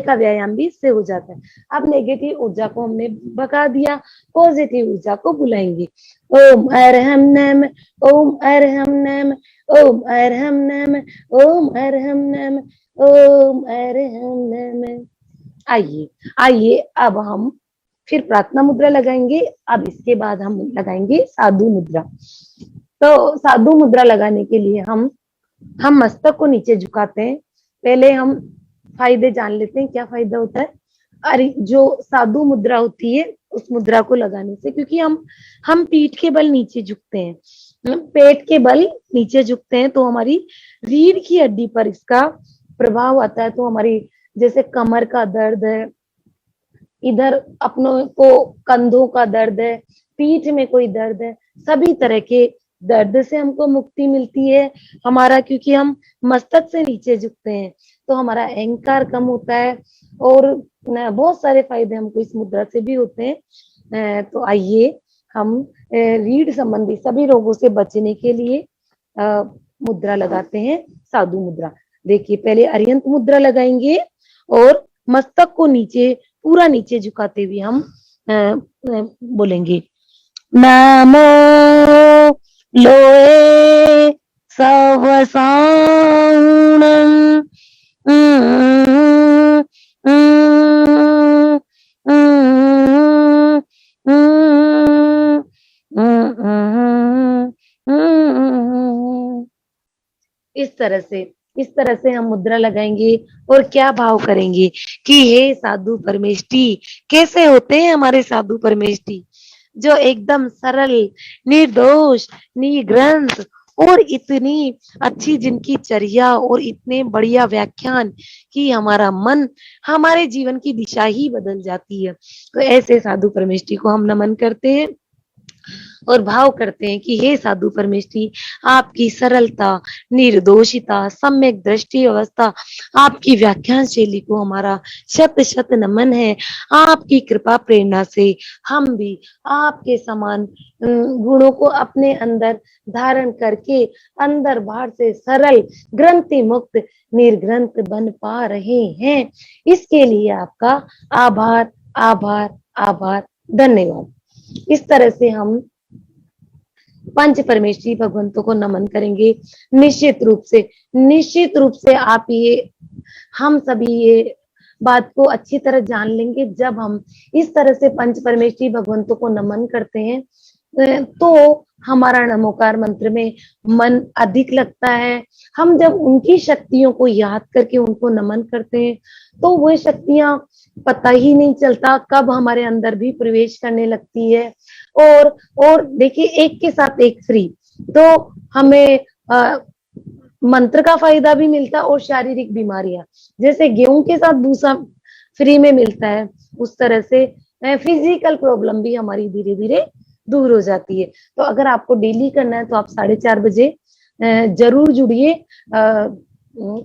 का व्यायाम भी इससे हो जाता है। अब नेगेटिव ऊर्जा को हमने भगा दिया, पॉजिटिव ऊर्जा को बुलाएंगे। ओम अरहम नमः, ओम अरहम नमः, ओम अरहम नमः, ओम अरहम नमः, ओम अरहम नमः। आइए अब हम फिर प्रार्थना मुद्रा लगाएंगे। अब इसके बाद हम लगाएंगे साधु मुद्रा। तो साधु मुद्रा लगाने के लिए हम मस्तक को नीचे झुकाते हैं। पहले हम फायदे जान लेते हैं, क्या फायदा होता है। अरे जो साधु मुद्रा होती है उस मुद्रा को लगाने से, क्योंकि हम पीठ के बल नीचे झुकते हैं, पेट के बल नीचे झुकते हैं, तो हमारी रीढ़ की हड्डी पर इसका प्रभाव आता है। तो हमारी जैसे कमर का दर्द है, इधर अपनों को कंधों का दर्द है, पीठ में कोई दर्द है, सभी तरह के दर्द से हमको मुक्ति मिलती है। हमारा, क्योंकि हम मस्तक से नीचे झुकते हैं तो हमारा अहंकार कम होता है और बहुत सारे फायदे हमको इस मुद्रा से भी होते हैं। तो आइए हम रीढ़ संबंधी सभी रोगों से बचने के लिए मुद्रा लगाते हैं, साधु मुद्रा। देखिए पहले अर्यंत मुद्रा लगाएंगे और मस्तक को नीचे पूरा नीचे झुकाते हुए हम बोलेंगे, नमो लोए सवसाउणं इस तरह से हम मुद्रा लगाएंगे और क्या भाव करेंगे कि हे साधु परमेष्ठी, कैसे होते हैं हमारे साधु परमेष्ठी, जो एकदम सरल, निर्दोष, निग्रंथ और इतनी अच्छी जिनकी चर्या और इतने बढ़िया व्याख्यान कि हमारा मन, हमारे जीवन की दिशा ही बदल जाती है। तो ऐसे साधु परमेष्ठी को हम नमन करते हैं और भाव करते हैं कि हे साधु परमेष्ठी, आपकी सरलता, निर्दोषिता, सम्यक दृष्टि अवस्था, आपकी व्याख्यान शैली को हमारा शत शत नमन है। आपकी कृपा प्रेरणा से हम भी आपके समान गुणों को अपने अंदर धारण करके अंदर बाहर से सरल, ग्रंथि मुक्त, निर्ग्रंथ बन पा रहे हैं। इसके लिए आपका आभार आभार आभार, धन्यवाद। इस तरह से हम पंच परमेश्वरी भगवंतों को नमन करेंगे। निश्चित रूप से आप ये, हम सभी ये बात को अच्छी तरह जान लेंगे जब हम इस तरह से पंच परमेश्वरी भगवंतों को नमन करते हैं। तो हमारा नमोकार मंत्र में मन अधिक लगता है। हम जब उनकी शक्तियों को याद करके उनको नमन करते हैं तो वह शक्तियां पता ही नहीं चलता कब हमारे अंदर भी प्रवेश करने लगती है। और देखिए, एक के साथ एक फ्री, तो हमें मंत्र का फायदा भी मिलता है और शारीरिक बीमारियां, जैसे गेहूं के साथ भूसा फ्री में मिलता है, उस तरह से फिजिकल प्रॉब्लम भी हमारी धीरे धीरे दूर हो जाती है। तो अगर आपको डेली करना है तो आप 4:30 बजे जरूर जुड़िए।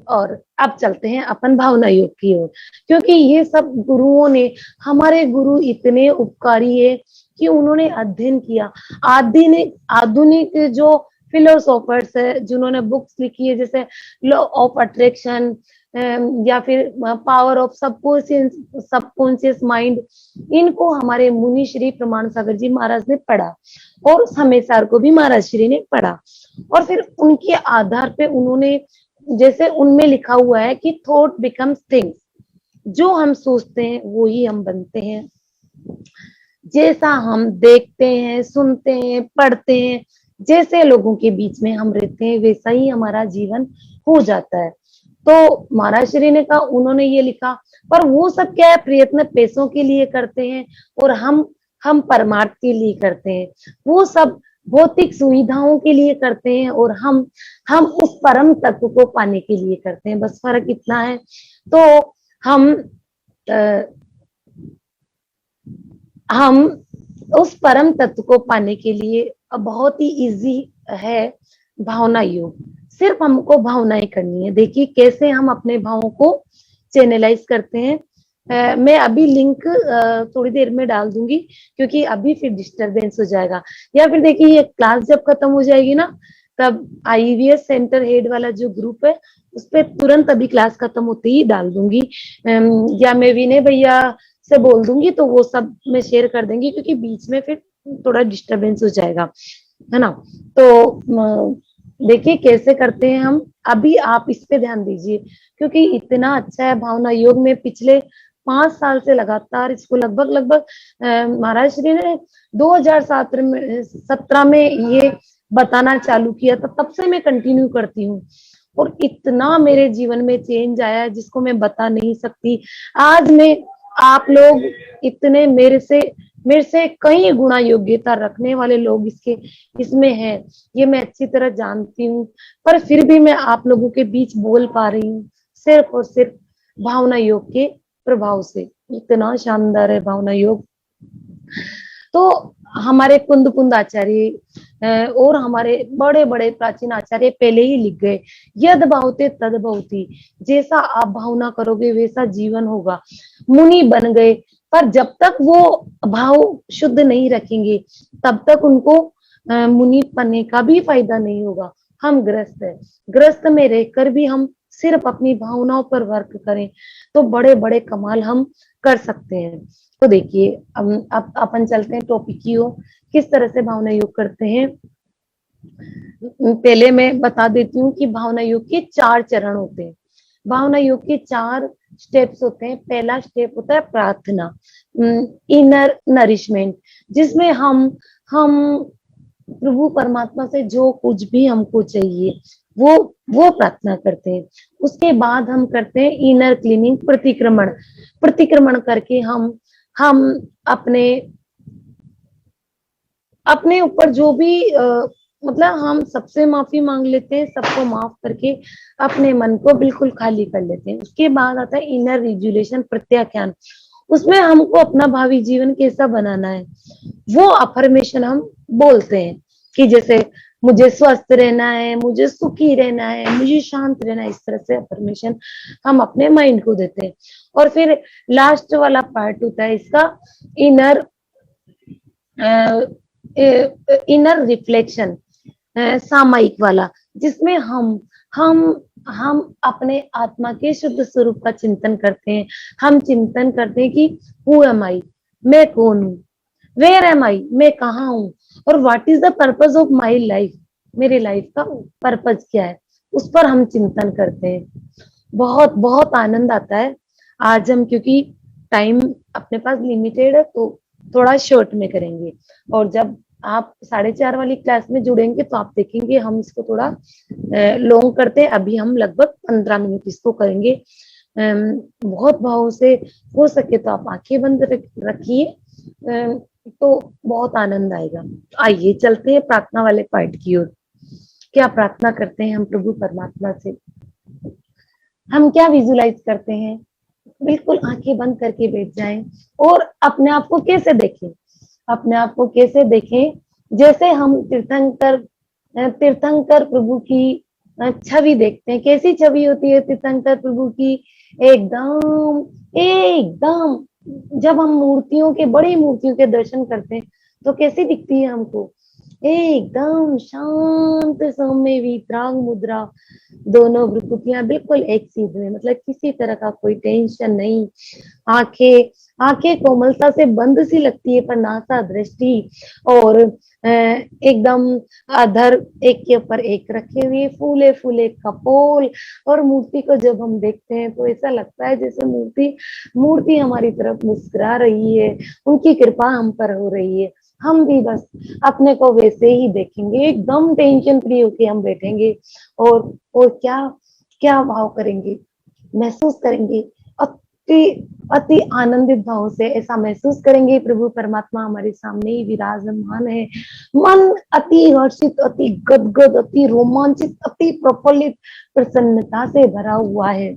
और अब चलते हैं अपन भावना योग की ओर, क्योंकि ये सब गुरुओं ने, हमारे गुरु इतने उपकारी है कि उन्होंने अध्ययन किया। आधुनिक आधुनिक जो फिलोसोफर्स है जिन्होंने बुक्स लिखी है, जैसे लॉ ऑफ अट्रैक्शन या फिर पावर ऑफ सबकॉन्शियस माइंड, इनको हमारे मुनि श्री प्रमाण सागर जी महाराज ने पढ़ा और हमेशा को भी महाराज श्री ने पढ़ा। और फिर उनके आधार पे उन्होंने, जैसे उनमें लिखा हुआ है कि थॉट बिकम्स थिंग्स, जो हम सोचते हैं वो ही हम बनते हैं। जैसा हम देखते हैं, सुनते हैं, पढ़ते हैं, जैसे लोगों के बीच में हम रहते हैं, वैसा ही हमारा जीवन हो जाता है। तो महाराज श्री ने कहा, उन्होंने ये लिखा, पर वो सब क्या है, प्रयत्न पैसों के लिए करते हैं और हम परमार्थ के लिए करते हैं। वो सब भौतिक सुविधाओं के लिए करते हैं और हम उस परम तत्व को पाने के लिए करते हैं। बस फर्क इतना है। तो हम उस परम तत्व को पाने के लिए बहुत ही इजी है भावना योग। सिर्फ हमको भावनाएं करनी है। देखिए कैसे हम अपने भावों को चैनलाइज करते हैं। मैं अभी लिंक थोड़ी देर में डाल दूंगी, क्योंकि अभी फिर डिस्टरबेंस हो जाएगा। या फिर देखिए, ये क्लास जब खत्म हो जाएगी ना, तब आईवीएस सेंटर हेड वाला जो ग्रुप है उस पर तुरंत अभी क्लास खत्म होते ही डाल दूंगी, या मैं विनय भैया से बोल दूंगी तो वो सब मैं शेयर कर देंगी, क्योंकि बीच में फिर थोड़ा डिस्टरबेंस हो जाएगा, है ना। तो देखिए कैसे करते हैं हम, अभी आप इस पे ध्यान दीजिए, क्योंकि इतना अच्छा है भावना योग में। पिछले 5 साल से लगातार इसको लगभग महाराज श्री ने 2017 में ये बताना चालू किया था, तब से मैं कंटिन्यू करती हूँ और इतना मेरे जीवन में चेंज आया है जिसको मैं बता नहीं सकती। आज मैं, आप लोग इतने मेरे से कई गुना योग्यता रखने वाले लोग इसमें हैं, ये मैं अच्छी तरह जानती हूँ, पर फिर भी मैं आप लोगों के बीच बोल पा रही हूँ सिर्फ और सिर्फ भावना योग के प्रभाव से। इतना शानदार है भावना योग। तो हमारे कुंद आचार्य और हमारे बड़े बड़े प्राचीन आचार्य पहले ही लिख गए, यद भावते तद भवति, जैसा आप भावना करोगे वैसा जीवन होगा। मुनि बन गए, पर जब तक वो भाव शुद्ध नहीं रखेंगे तब तक उनको मुनि बनने का भी फायदा नहीं होगा। हम गृहस्थ है, गृहस्थ में रहकर भी हम सिर्फ अपनी भावनाओं पर वर्क करें तो बड़े बड़े कमाल हम कर सकते हैं। तो देखिए अब अपन चलते हैं टॉपिक की ओर, किस तरह से भावना योग करते हैं। पहले मैं बता देती हूँ कि भावना योग के 4 चरण होते हैं। भावना योग के 4 स्टेप्स होते हैं। पहला स्टेप होता है प्रार्थना, इनर नरिशमेंट, जिसमें हम प्रभु परमात्मा से जो कुछ भी हमको चाहिए वो प्रार्थना करते हैं। उसके बाद हम करते हैं इनर क्लीनिंग, प्रतिक्रमण करके हम अपने ऊपर जो भी मतलब हम सबसे माफी मांग लेते हैं, सबको माफ करके अपने मन को बिल्कुल खाली कर लेते हैं। उसके बाद आता है इनर रिजुलेशन, प्रत्याख्यान। उसमें हमको अपना भावी जीवन कैसा बनाना है वो अफर्मेशन हम बोलते हैं, कि जैसे मुझे स्वस्थ रहना है, मुझे सुखी रहना है, मुझे शांत रहना है। इस तरह से अफर्मेशन हम अपने माइंड को देते हैं। और फिर लास्ट वाला पार्ट होता है इसका इनर रिफ्लेक्शन, सामायिक वाला, जिसमें हम अपने आत्मा के शुद्ध स्वरूप का चिंतन करते हैं। हम चिंतन करते हैं कि हु एम आई, मैं कौन हूँ, वेयर एम आई, मैं कहाँ हूँ, और what is the purpose of my life, मेरे लाइफ का पर्पज क्या है, उस पर हम चिंतन करते हैं। बहुत बहुत आनंद आता है। आज हम, क्योंकि टाइम अपने पास लिमिटेड है, तो थोड़ा शॉर्ट में करेंगे, और जब आप 4:30 वाली क्लास में जुड़ेंगे तो आप देखेंगे हम इसको थोड़ा लॉन्ग करते हैं। अभी हम लगभग 15 मिनट इसको करेंगे। बहुत भाव से हो सके तो आप आंखें बंद रखिए, तो बहुत आनंद आएगा। आइए चलते हैं प्रार्थना वाले पार्ट की ओर। क्या प्रार्थना करते हैं हम प्रभु परमात्मा से, हम क्या विजुलाइज करते हैं। बिल्कुल आंखें बंद करके बैठ जाएं और अपने आप को कैसे देखें, अपने आप को कैसे देखें जैसे हम तीर्थंकर प्रभु की छवि देखते हैं। कैसी छवि होती है तीर्थंकर प्रभु की? एकदम एकदम जब हम मूर्तियों के, बड़ी मूर्तियों के दर्शन करते हैं तो कैसी दिखती है हमको? एकदम शांत सौम्य वितराग मुद्रा, दोनों भ्रुकुटियां बिल्कुल एक सीध में, मतलब किसी तरह का कोई टेंशन नहीं। आंखें कोमलता से बंद सी लगती है पर नासा दृष्टि और एकदम अधर एक के ऊपर एक रखे हुए, फूले फूले कपोल। और मूर्ति को जब हम देखते हैं तो ऐसा लगता है जैसे मूर्ति हमारी तरफ मुस्कुरा रही है, उनकी कृपा हम पर हो रही है। हम भी बस अपने को वैसे ही देखेंगे, एकदम टेंशन फ्री होके हम बैठेंगे और क्या क्या भाव करेंगे, महसूस करेंगे अति आनंदित भाव से। ऐसा महसूस करेंगे प्रभु परमात्मा हमारे सामने ही विराजमान है। मन अति हर्षित, अति गदगद, अति रोमांचित, अति प्रफुल्लित, प्रसन्नता से भरा हुआ है।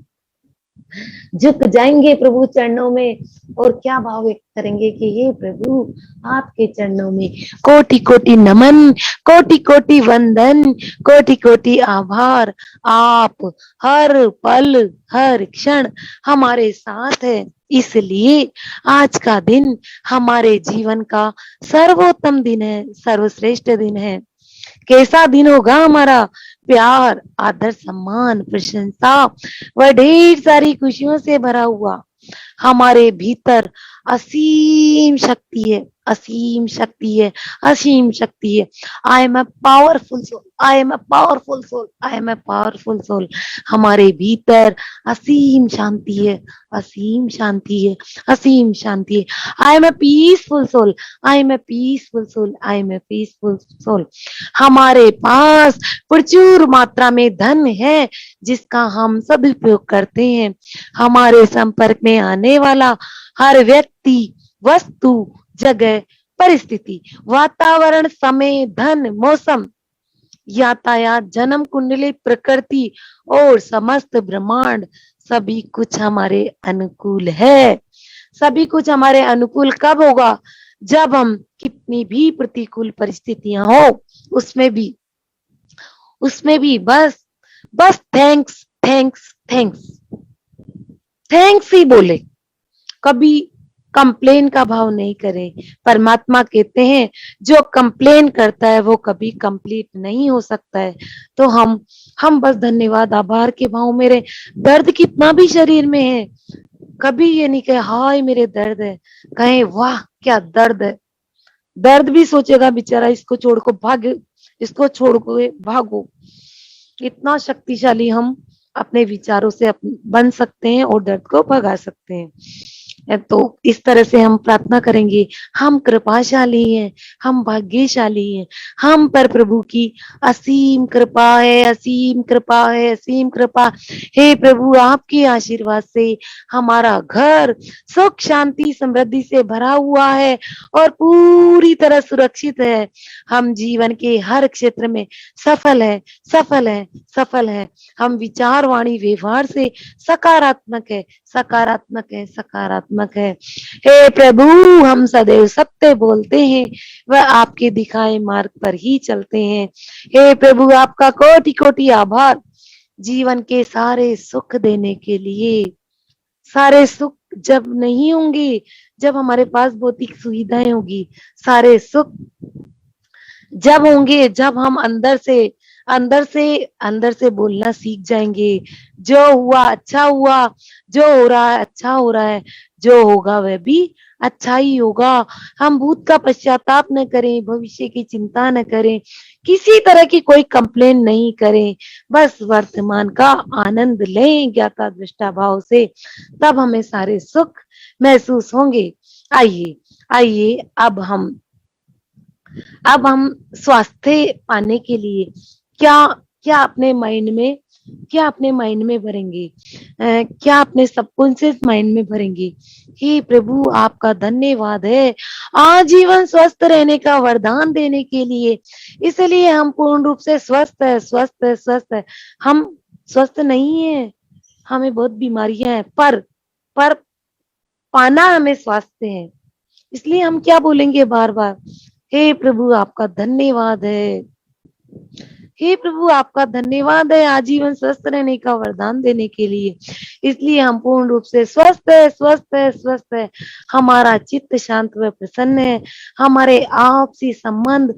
झुक जाएंगे प्रभु चरणों में और क्या भाव व्यक्त करेंगे कि हे प्रभु आपके चरणों में कोटि कोटि नमन, कोटि कोटि वंदन, कोटि कोटि आभार। आप हर पल हर क्षण हमारे साथ है, इसलिए आज का दिन हमारे जीवन का सर्वोत्तम दिन है, सर्वश्रेष्ठ दिन है। कैसा दिन होगा हमारा? प्यार, आदर, सम्मान, प्रशंसा व ढेर सारी खुशियों से भरा हुआ। हमारे भीतर असीम शक्ति है, असीम शक्ति है, असीम शक्ति है। I am a powerful soul, I am a powerful soul, I am a powerful soul. हमारे भीतर असीम शांति है, असीम शांति है, असीम शांति है। I am a peaceful soul, I am a peaceful soul, I am a peaceful soul. हमारे पास प्रचुर मात्रा में धन है जिसका हम सदुपयोग करते हैं। हमारे संपर्क में आने वाला हर व्यक्ति, वस्तु, जगह, परिस्थिति, वातावरण, समय, धन, मौसम, यातायात, जन्म कुंडली, प्रकृति और समस्त ब्रह्मांड, सभी कुछ हमारे अनुकूल है। सभी कुछ हमारे अनुकूल कब होगा? जब हम कितनी भी प्रतिकूल परिस्थितियां हो उसमें भी बस थैंक्स थैंक्स थैंक्स थैंक्स ही बोले, कभी कंप्लेन का भाव नहीं करें। परमात्मा कहते हैं जो कंप्लेन करता है वो कभी कंप्लीट नहीं हो सकता है। तो हम बस धन्यवाद आभार के भाव में रहे। दर्द कितना भी शरीर में है, कभी ये नहीं कहे हाय मेरे दर्द है, कहे वाह क्या दर्द है। दर्द भी सोचेगा बेचारा इसको छोड़ को भागो। इतना शक्तिशाली हम अपने विचारों से बन सकते हैं और दर्द को भगा सकते हैं। तो इस तरह से हम प्रार्थना करेंगे। हम कृपाशाली हैं, हम भाग्यशाली हैं, हम पर प्रभु की असीम कृपा है, असीम कृपा है, असीम कृपा। हे प्रभु आपके आशीर्वाद से हमारा घर सुख शांति समृद्धि से भरा हुआ है और पूरी तरह सुरक्षित है। हम जीवन के हर क्षेत्र में सफल है, सफल है, सफल है। हम विचार वाणी व्यवहार से सकारात्मक है, सकारात्मक है, सकारात्मक है। हे प्रभु हम सदैव सत्य बोलते हैं वह आपके दिखाए मार्ग पर ही चलते हैं। हे प्रभु आपका कोटि कोटि आभार जीवन के सारे सुख देने के लिए। सारे सुख जब नहीं होंगे, जब हमारे पास भौतिक सुविधाएं होगी, सारे सुख जब होंगे जब हम अंदर से बोलना सीख जाएंगे। जो हुआ अच्छा हुआ, जो हो रहा है अच्छा हो रहा है, जो होगा वह भी अच्छा ही होगा। हम भूत का पश्चाताप न करें, भविष्य की चिंता न करें, किसी तरह की कोई कंप्लेन नहीं करें, बस वर्तमान का आनंद लें ज्ञाता दृष्टा भाव से, तब हमें सारे सुख महसूस होंगे। आइए अब हम अब हम स्वास्थ्य पाने के लिए क्या क्या अपने माइंड में भरेंगे, क्या अपने सबकॉन्शियस माइंड में भरेंगे। हे प्रभु आपका धन्यवाद है आजीवन स्वस्थ रहने का वरदान देने के लिए। इसलिए हम पूर्ण रूप से स्वस्थ है। हम स्वस्थ नहीं है, हमें बहुत बीमारियां हैं, पर पाना हमें स्वास्थ्य है। इसलिए हम क्या बोलेंगे बार बार, हे प्रभु आपका धन्यवाद है, हे प्रभु आपका धन्यवाद है आजीवन स्वस्थ रहने का वरदान देने के लिए। इसलिए हम पूर्ण रूप से स्वस्थ है। हमारा चित्त शांत व प्रसन्न है। हमारे आपसी संबंध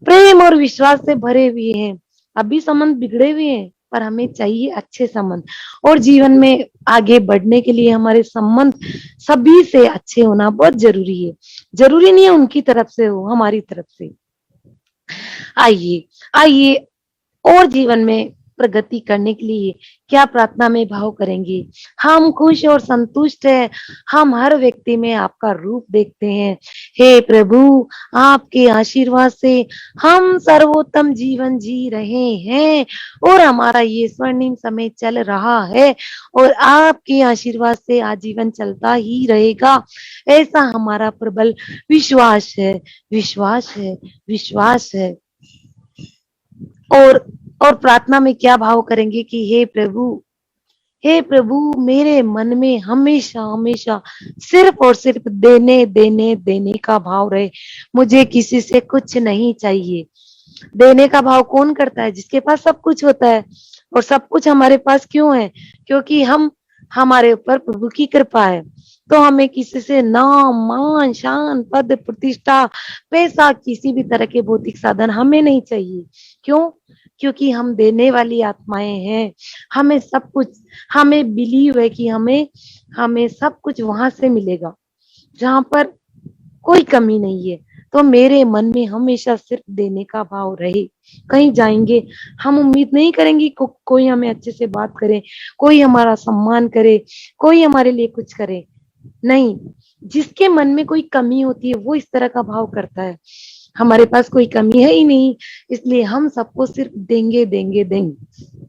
प्रेम और विश्वास से भरे हुए हैं। अभी संबंध बिगड़े हुए हैं, पर हमें चाहिए अच्छे संबंध। और जीवन में आगे बढ़ने के लिए हमारे संबंध सभी से अच्छे होना बहुत जरूरी है। जरूरी नहीं है उनकी तरफ से हो, हमारी तरफ से। आइए आइए और जीवन में प्रगति करने के लिए क्या प्रार्थना में भाव करेंगे। हम खुश और संतुष्ट हैं। हम हर व्यक्ति में आपका रूप देखते हैं। हे प्रभु आपके आशीर्वाद से हम सर्वोत्तम जीवन जी रहे हैं और हमारा ये स्वर्णिम समय चल रहा है और आपके आशीर्वाद से आजीवन चलता ही रहेगा। ऐसा हमारा प्रबल विश्वास है, विश्वास है, विश्वास है। और प्रार्थना में क्या भाव करेंगे कि हे प्रभु मेरे मन में हमेशा हमेशा सिर्फ और सिर्फ देने का भाव रहे। मुझे किसी से कुछ नहीं चाहिए। देने का भाव कौन करता है? जिसके पास सब कुछ होता है। और सब कुछ हमारे पास क्यों है? क्योंकि हमारे ऊपर प्रभु की कृपा है। तो हमें किसी से नाम मान शान पद प्रतिष्ठा पैसा किसी भी तरह के भौतिक साधन हमें नहीं चाहिए। क्यों? क्योंकि हम देने वाली आत्माएं हैं। हमें सब कुछ, हमें बिलीव है कि हमें सब कुछ वहां से मिलेगा जहां पर कोई कमी नहीं है। तो मेरे मन में हमेशा सिर्फ देने का भाव रहे। कहीं जाएंगे हम उम्मीद नहीं करेंगे कोई हमें अच्छे से बात करे, कोई हमारा सम्मान करे, कोई हमारे लिए कुछ करे। नहीं, जिसके मन में कोई कमी होती है वो इस तरह का भाव करता है। हमारे पास कोई कमी है ही नहीं, इसलिए हम सबको सिर्फ देंगे देंगे देंगे।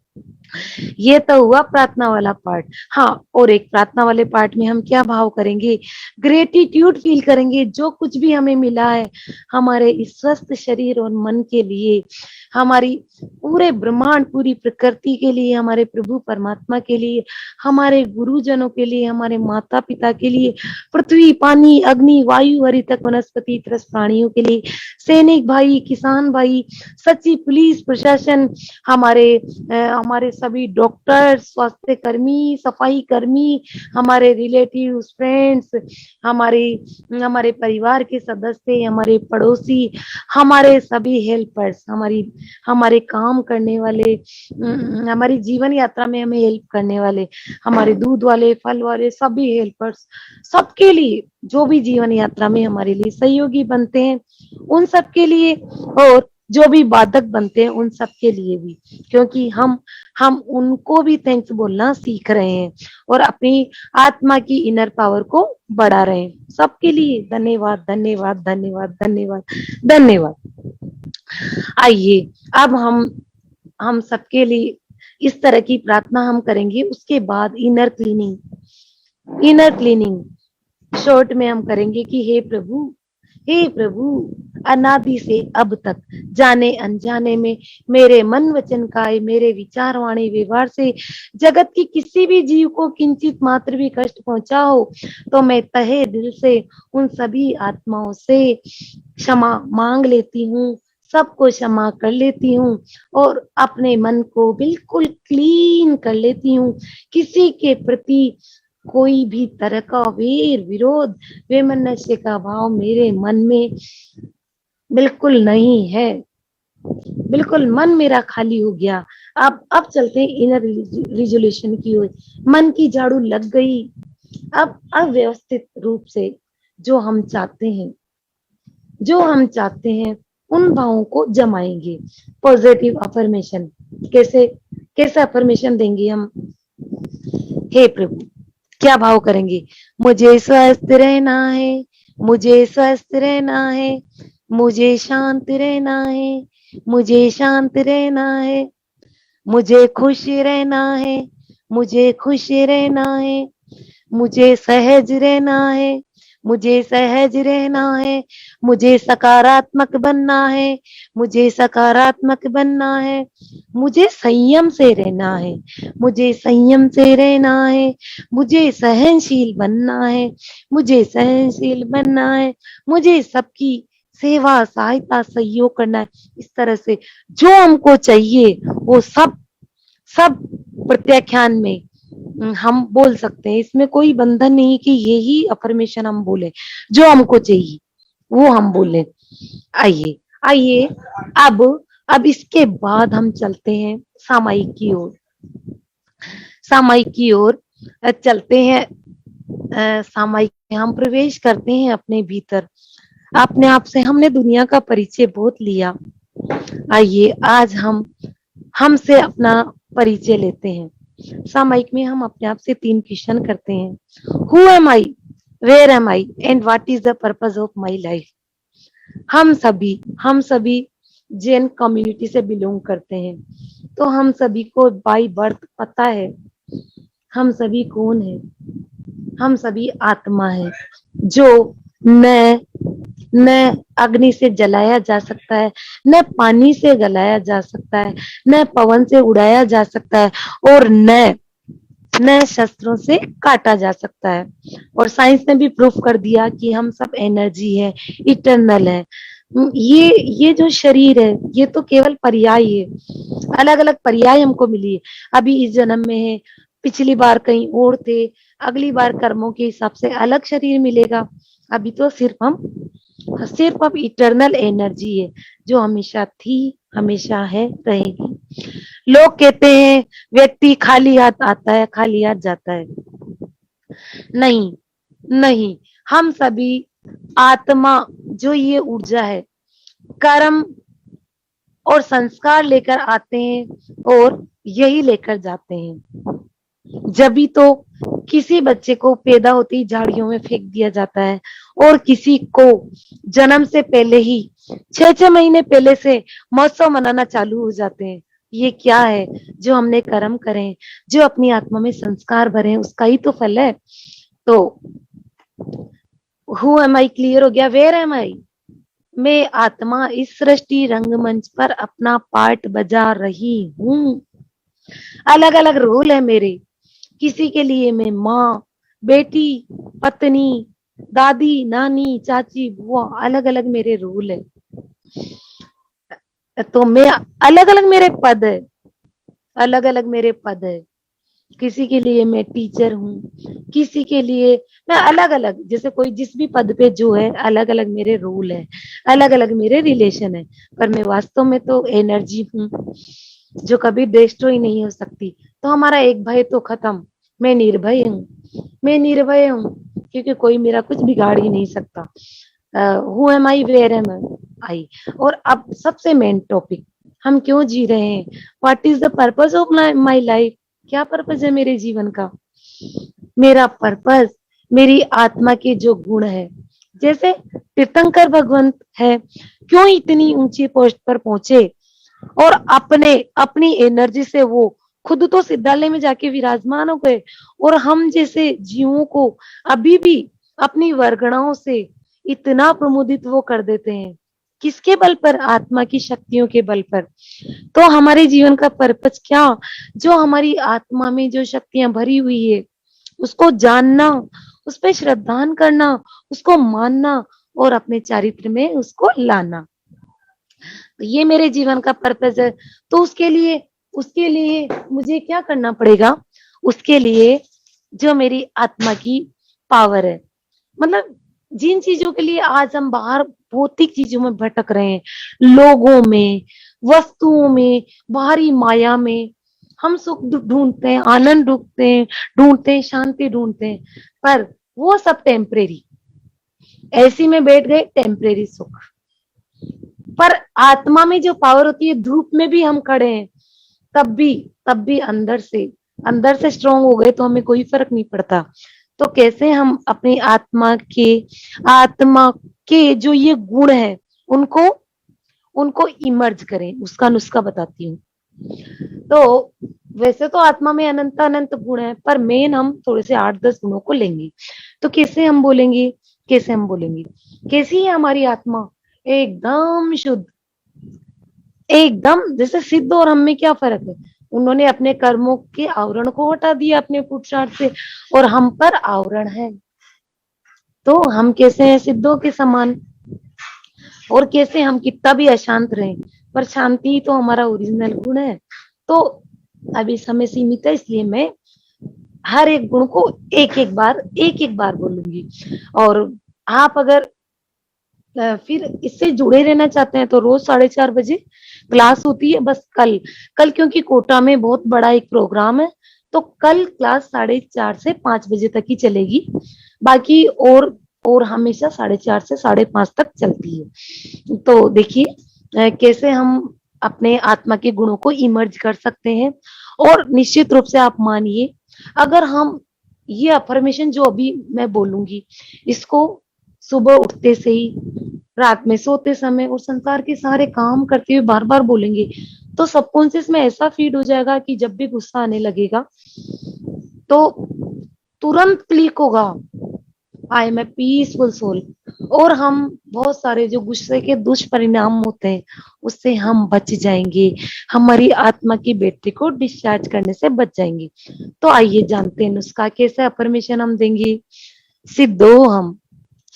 ये तो हुआ प्रार्थना वाला पार्ट। हाँ, और एक प्रार्थना वाले पार्ट में हम क्या भाव करेंगे? ग्रेटिट्यूड फील करेंगे जो कुछ भी हमें मिला है हमारे इस स्वस्थ शरीर और मन के लिए, हमारी पूरे ब्रह्मांड पूरी प्रकृति के लिए, हमारे प्रभु परमात्मा के लिए, हमारे गुरुजनों के लिए, हमारे माता पिता के लिए, पृथ्वी पानी अग्नि वायु हरितक वनस्पति त्रस्त प्राणियों के लिए, सैनिक भाई किसान भाई, सचिव पुलिस प्रशासन, हमारे सभी डॉक्टर स्वास्थ्य कर्मी सफाई कर्मी, हमारे रिलेटिव फ्रेंड्स, हमारे परिवार के सदस्य, हमारे पड़ोसी, हमारे सभी हेल्पर्स, हमारे काम करने वाले, हमारी जीवन यात्रा में हमें हेल्प करने वाले, हमारे दूध वाले फल वाले सभी हेल्पर्स, सबके लिए जो भी जीवन यात्रा में हमारे लिए सहयोगी बनते हैं उन सब के लिए, और जो भी बाधक बनते हैं उन सब के लिए भी, क्योंकि हम उनको भी थैंक्स बोलना सीख रहे हैं और अपनी आत्मा की इनर पावर को बढ़ा रहे हैं। सबके लिए धन्यवाद धन्यवाद धन्यवाद धन्यवाद धन्यवाद। आइए अब हम सबके लिए इस तरह की प्रार्थना हम करेंगे। उसके बाद इनर क्लीनिंग शॉर्ट में हम करेंगे कि हे प्रभु अनादि से अब तक जाने अनजाने में मेरे मन वचन काया मेरे विचार वाणी व्यवहार से जगत की किसी भी जीव को किंचित मात्र भी कष्ट पहुंचा हो तो मैं तहे दिल से उन सभी आत्माओं से क्षमा मांग लेती हूँ, सबको क्षमा कर लेती हूँ और अपने मन को बिल्कुल क्लीन कर लेती हूँ। किसी के प्रति कोई भी तरह का वेर विरोध वैमनस्य का भाव मेरे मन में बिल्कुल नहीं है। बिल्कुल मन मेरा खाली हो गया। अब चलते हैं इनर रिजोल्यूशन की ओर। मन की झाड़ू लग गई। अब अव्यवस्थित रूप से जो हम चाहते हैं उन भावों को जमाएंगे। पॉजिटिव अफर्मेशन कैसे अफर्मेशन देंगे हम? हे प्रभु क्या भाव करेंगे? मुझे स्वस्थ रहना है, मुझे स्वस्थ रहना है, मुझे शांत रहना है, मुझे शांत रहना है, मुझे खुश रहना है, मुझे खुश रहना है, मुझे सहज रहना है, मुझे सहज रहना है, मुझे सकारात्मक बनना है, मुझे सकारात्मक बनना है, मुझे संयम से रहना है, मुझे संयम से रहना है, मुझे सहनशील बनना है, मुझे सहनशील बनना है, मुझे सबकी सेवा सहायता सहयोग करना है। इस तरह से जो हमको चाहिए वो सब सब प्रत्याख्यान में हम बोल सकते हैं। इसमें कोई बंधन नहीं कि यही अफर्मेशन हम बोले, जो हमको चाहिए वो हम बोले। आइए आइए अब इसके बाद हम चलते हैं सामायिक की ओर। सामायिक की ओर चलते हैं। सामायिक में हम प्रवेश करते हैं अपने भीतर। अपने आप से हमने दुनिया का परिचय बहुत लिया। आइए आज हम हमसे अपना परिचय लेते हैं। सामायिक में हम अपने आप से 3 क्वेश्चन करते हैं। Who am I, where am I and what is the purpose of my life. हम सभी जैन कम्युनिटी से बिलोंग करते हैं, तो हम सभी को बाय बर्थ पता है हम सभी कौन है। हम सभी आत्मा है जो न अग्नि से जलाया जा सकता है, न पानी से गलाया जा सकता है, न पवन से उड़ाया जा सकता है, और न शस्त्रों से काटा जा सकता है। और साइंस ने भी प्रूफ कर दिया कि हम सब एनर्जी है, इटरनल है। ये जो शरीर है ये तो केवल पर्याय है, अलग अलग पर्याय हमको मिली है। अभी इस जन्म में है, पिछली बार कहीं और थे, अगली बार कर्मों के हिसाब से अलग शरीर मिलेगा। अभी तो सिर्फ अब इटरनल एनर्जी है जो हमेशा थी, हमेशा है, रहेगी। लोग कहते हैं व्यक्ति खाली हाथ आता है, खाली हाथ जाता है। नहीं नहीं, हम सभी आत्मा जो ये ऊर्जा है, कर्म और संस्कार लेकर आते हैं और यही लेकर जाते हैं। जब भी तो किसी बच्चे को पैदा होते ही झाड़ियों में फेंक दिया जाता है, और किसी को जन्म से पहले ही 6-6 महीने पहले से महोत्सव मनाना चालू हो जाते हैं। ये क्या है? जो हमने कर्म करे, जो अपनी आत्मा में संस्कार भरे हैं, उसका ही तो फल है। तो हु एम आई क्लियर हो गया। वेयर एम आई, मैं आत्मा इस सृष्टि रंगमंच पर अपना पार्ट बजा रही हूँ। अलग अलग रोल है मेरे। किसी के लिए मैं माँ, बेटी, पत्नी, दादी, नानी, चाची, बुआ, अलग अलग मेरे रोल है। तो मैं अलग अलग मेरे पद है, अलग अलग मेरे पद है। किसी के लिए मैं टीचर हूँ, किसी के लिए मैं अलग अलग, जैसे कोई जिस भी पद पे जो है, अलग अलग मेरे रोल है, अलग अलग मेरे रिलेशन है। पर मैं वास्तव में तो एनर्जी हूँ जो कभी डिस्ट्रॉय नहीं हो सकती। तो हमारा एक भय तो खत्म। मैं निर्भय हूँ, मैं निर्भय हूँ, क्योंकि कोई मेरा कुछ बिगाड़ ही नहीं सकता। Who am I, where am I. और अब सबसे मेन टॉपिक, हम क्यों जी रहे हैं, what is the purpose of my life. क्या पर्पस है मेरे जीवन का? मेरा पर्पस मेरी आत्मा के जो गुण है, जैसे तीर्थंकर भगवंत है, क्यों इतनी ऊंची पोस्ट पर पहुंचे, और अपनी एनर्जी से वो खुद तो सिद्धालय में जाके विराजमान हो गए, और हम जैसे जीवों को अभी भी अपनी वर्गणाओं से इतना प्रमुदित वो कर देते हैं। किसके बल पर? आत्मा की शक्तियों के बल पर। तो हमारे जीवन का पर्पस क्या? जो हमारी आत्मा में जो शक्तियां भरी हुई है, उसको जानना, उस पर श्रद्धान करना, उसको मानना, और अपने चारित्र में उसको लाना। तो ये मेरे जीवन का पर्पस है। तो उसके लिए मुझे क्या करना पड़ेगा? उसके लिए जो मेरी आत्मा की पावर है, मतलब जिन चीजों के लिए आज हम बाहर भौतिक चीजों में भटक रहे हैं, लोगों में, वस्तुओं में, बाहरी माया में, हम सुख ढूंढते हैं, आनंद ढूंढते हैं, शांति ढूंढते हैं, पर वो सब टेम्परेरी। ऐसी में बैठ गए, टेम्परेरी सुख। पर आत्मा में जो पावर होती है, धूप में भी हम खड़े हैं, तब भी अंदर से स्ट्रांग हो गए तो हमें कोई फर्क नहीं पड़ता। तो कैसे हम अपनी आत्मा के जो ये गुण है उनको उनको इमर्ज करें। उसका नुस्खा बताती हूँ। तो वैसे तो आत्मा में अनंत अनंत गुण है, पर मेन हम थोड़े से 8-10 गुणों को लेंगे। तो कैसी है हमारी आत्मा? एकदम शुद्ध, एकदम। जैसे सिद्ध और हम में क्या फर्क है? उन्होंने अपने कर्मों के आवरण को हटा दिया अपने पुरुषार्थ से, और हम पर आवरण है। तो हम कैसे हैं? सिद्धों के समान। और कैसे हम कितना भी अशांत रहे, पर शांति तो हमारा ओरिजिनल गुण है। तो अभी समय सीमित है, इसलिए मैं हर एक गुण को एक एक बार बोलूंगी। और आप अगर फिर इससे जुड़े रहना चाहते हैं तो रोज 4:30 बजे क्लास होती है। बस कल कल क्योंकि कोटा में बहुत बड़ा एक प्रोग्राम है, तो कल क्लास 4:30 से 5 बजे तक ही चलेगी। बाकी और हमेशा 4:30 से 5:30 तक चलती है। तो देखिए कैसे हम अपने आत्मा के गुणों को इमर्ज कर सकते हैं। और निश्चित रूप से आप मानिए, अगर हम ये अफर्मेशन जो अभी मैं बोलूंगी, इसको सुबह उठते से ही, रात में सोते समय और संसार के सारे काम करते हुए बार बार बोलेंगे, तो सबकॉन्शियस में ऐसा फीड हो जाएगा कि जब भी गुस्सा आने लगेगा तो तुरंत क्लिक होगा, I am a peaceful soul. और हम बहुत सारे जो गुस्से के दुष्परिणाम होते हैं उससे हम बच जाएंगे, हमारी आत्मा की बैटरी को डिस्चार्ज करने से बच जाएंगे। तो आइए जानते हैं नुस्खा, कैसे अफर्मेशन हम देंगे। सिद्धोहम,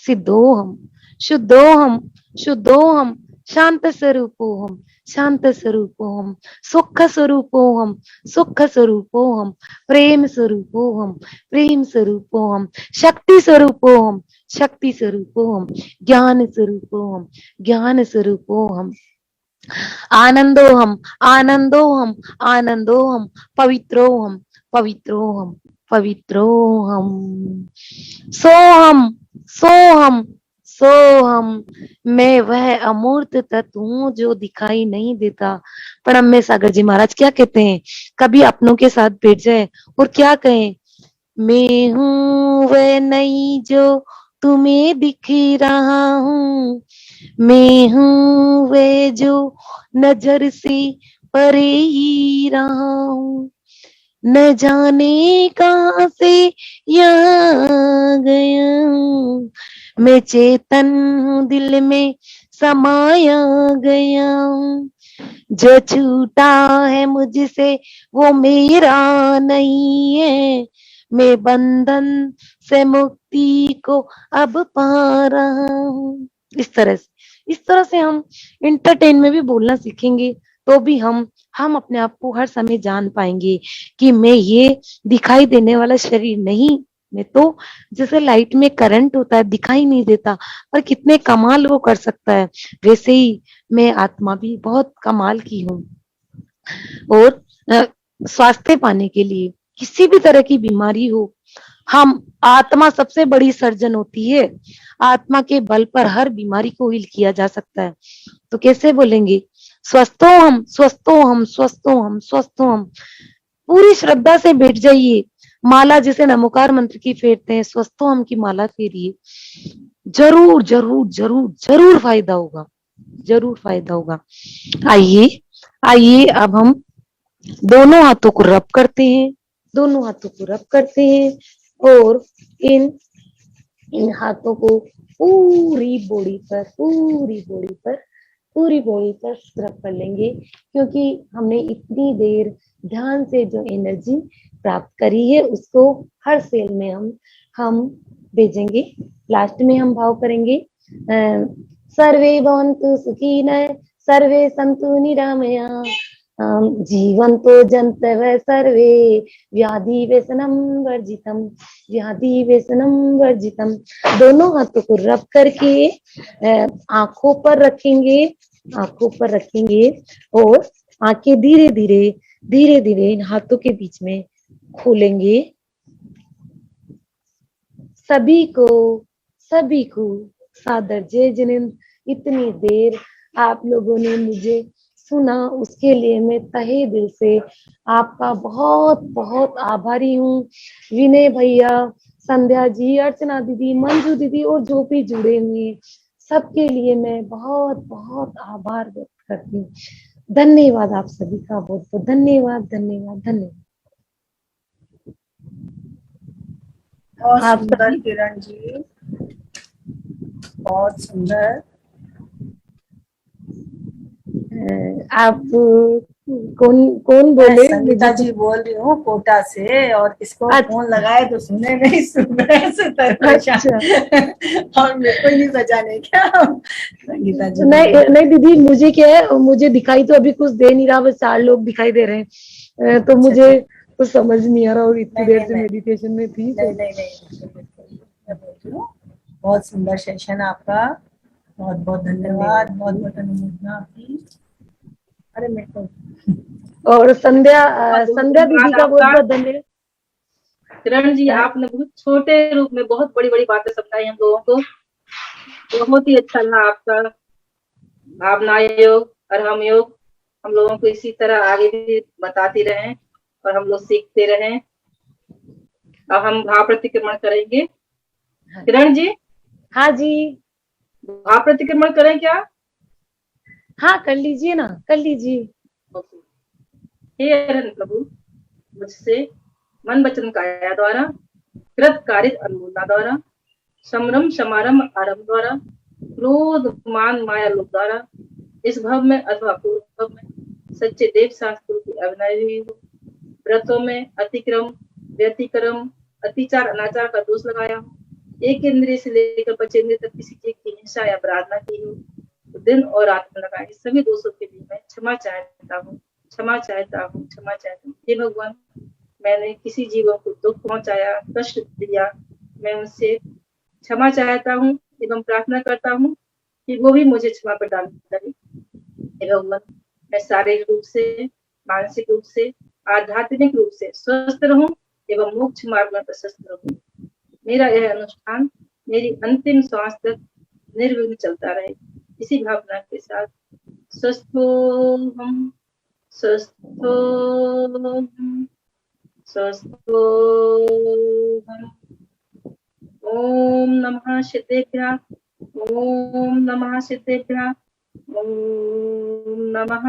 सिद्धोहम, शुद्धोहम, शुद्धोहम, शांत स्वरूपोहम, शांत स्वरूपोहम, सुख स्वरूपोहम, सुख स्वरूपोहम, प्रेम स्वरूपोहम, प्रेम स्वरूपोहम, शक्ति स्वरूपोहम, शक्ति स्वरूपोहम, ज्ञान स्वरूपोहम, ज्ञान स्वरूपोहम, आनंदोहम, आनंदोहम, आनंदोहम, पवित्रोहम, पवित्रोहम, पवित्रोहम, सोहम, सोहम, सोहम। मैं वह अमूर्त तत्व हूँ जो दिखाई नहीं देता। परम में सागर जी महाराज क्या कहते हैं? कभी अपनों के साथ बैठ जाए और क्या कहें? मैं हूँ वह नहीं जो तुम्हें दिख रहा हूँ, मैं हूँ वह जो नजर से परे ही रहा हूँ, न जाने कहाँ से यहाँ गया हूँ, मैं चेतन हूँ दिल में समाया गया हूँ, जो छूटा है मुझसे वो मेरा नहीं है, मैं बंधन से मुक्ति को अब पा रहा हूँ। इस तरह से हम इंटरटेन में भी बोलना सीखेंगे, तो भी हम अपने आप को हर समय जान पाएंगे कि मैं ये दिखाई देने वाला शरीर नहीं, मैं तो जैसे लाइट में करंट होता है दिखाई नहीं देता, पर कितने कमाल वो कर सकता है, वैसे ही मैं आत्मा भी बहुत कमाल की हूँ। और स्वास्थ्य पाने के लिए किसी भी तरह की बीमारी हो, हम आत्मा सबसे बड़ी सर्जन होती है। आत्मा के बल पर हर बीमारी को हील किया जा सकता है। तो कैसे बोलेंगे? स्वस्थो हम, स्वस्थो हम, स्वस्थो हम, स्वस्थो हम। पूरी श्रद्धा से बैठ जाइए, माला जैसे नमोकार मंत्र की फेरते हैं, स्वस्थो हम की माला फेरिए, जरूर जरूर जरूर जरूर फायदा होगा, जरूर फायदा होगा। आइए आइए अब हम दोनों हाथों को रब करते हैं, दोनों हाथों को रब करते हैं, और इन हाथों को पूरी बॉडी पर रब कर लेंगे, क्योंकि हमने इतनी देर ध्यान से जो एनर्जी प्राप्त करी है उसको हर सेल में हम भेजेंगे। लास्ट में हम भाव करेंगे, सर्वे भवन्तु सुखिनः, सर्वे सन्तु निरामया, जीवन्तो जन्तवः सर्वे, व्याधि व्यसनम वर्जितम, व्याधि व्यसनम वर्जितम। दोनों हाथों को रब करके आंखों पर रखेंगे, आंखों पर रखेंगे, और आंखें धीरे धीरे इन हाथों के बीच में खोलेंगे। सभी को सादर जय जिनेंद्र। इतनी देर आप लोगों ने मुझे सुना, उसके लिए मैं तहे दिल से आपका बहुत बहुत आभारी हूँ। विनय भैया, संध्या जी, अर्चना दीदी, मंजू दीदी और जो भी जुड़े हुए सबके लिए मैं बहुत बहुत आभार व्यक्त करती हूँ। धन्यवाद आप सभी का, बहुत बहुत धन्यवाद धन्यवाद धन्यवाद। बहुत आप सुंदर सभी किरण जी, बहुत सुंदर। आप कौन कौन मैं बोले? संगीता मुझे जी बोल रही हूँ कोटा से, और किसको फोन अच्छा लगाए तो सुने नहीं, सुबह से परेशान। अच्छा। और मेरे को ही नहीं बजाने क्या, संगीता जी को नहीं बोल। नहीं दीदी, मुझे क्या है, मुझे दिखाई तो अभी कुछ दे नहीं रहा, बस 4 लोग दिखाई दे रहे हैं। तो अच्छा मुझे अच्छा। कुछ समझ नहीं आ रहा, और इतनी नहीं देर नहीं से नहीं मेडिटेशन में थी नहीं तो। नहीं नहीं, बिल्कुल मैं बोल रही हूँ। बहुत सुंदर सेशन आपका, बहुत बहुत धन्यवाद, बहुत बहुत अनुमोदना आपकी। अरे मेरे को और संध्या बहुत बहुत संध्या दीदी धन्यवाद का बहुत आपका। बहुत धन्यवाद। किरण जी, आपने बहुत छोटे रूप में बहुत बड़ी बड़ी बातें समझाई हम लोगों को। बहुत ही अच्छा लगा आपका भावना योग और हम योग। हम लोगों को इसी तरह आगे भी बताती रहें और हम लोग सीखते रहें। अब हम भाव प्रतिक्रमण करेंगे। किरण जी, हाँ जी, भाव प्रतिक्रमण करें क्या? हाँ कर लीजिए ना, कर लीजिए। हे अरहन प्रभु, मुझसे मन वचन काया द्वारा कृत कारित अनुमोदना द्वारा समरम समारंभ आरंभ द्वारा क्रोध मान माया लोक द्वारा इस भव में अथवा पूर्व भव में सच्चे देव शास्त्रों की अभिनय हुई हो, व्रतों में अतिक्रम व्यतिक्रम अतिचार अनाचार का दोष लगाया हो, एक इंद्रिय से लेकर 5 इंद्रिय तक किसी चीज की हिंसा या अपराधना की हो, तो दिन और रात में लगाए सभी दोषों के लिए मैं क्षमा चाहता हूँ, क्षमा चाहता हूँ, क्षमा चाहता हूँ। हे भगवान, मैंने किसी जीवों को दुख पहुंचाया, कष्ट दिया, मैं उनसे क्षमा चाहता हूँ एवं प्रार्थना करता हूँ कि वो भी मुझे क्षमा प्रदान करे। हे भगवान, मैं शारीरिक रूप से, मानसिक रूप से, आध्यात्मिक रूप से स्वस्थ रहूं एवं मोक्ष मार्ग में प्रशस्त रहूं। मेरा यह अनुष्ठान मेरी अंतिम श्वास तक निर्विघ्न चलता रहे। इसी भावना के साथ स्वस्थोहम स्वस्थोहम स्वस्थोहम। ओम नमः सिद्धेभ्यः, ओम नमः सिद्धेभ्यः, ओम नमः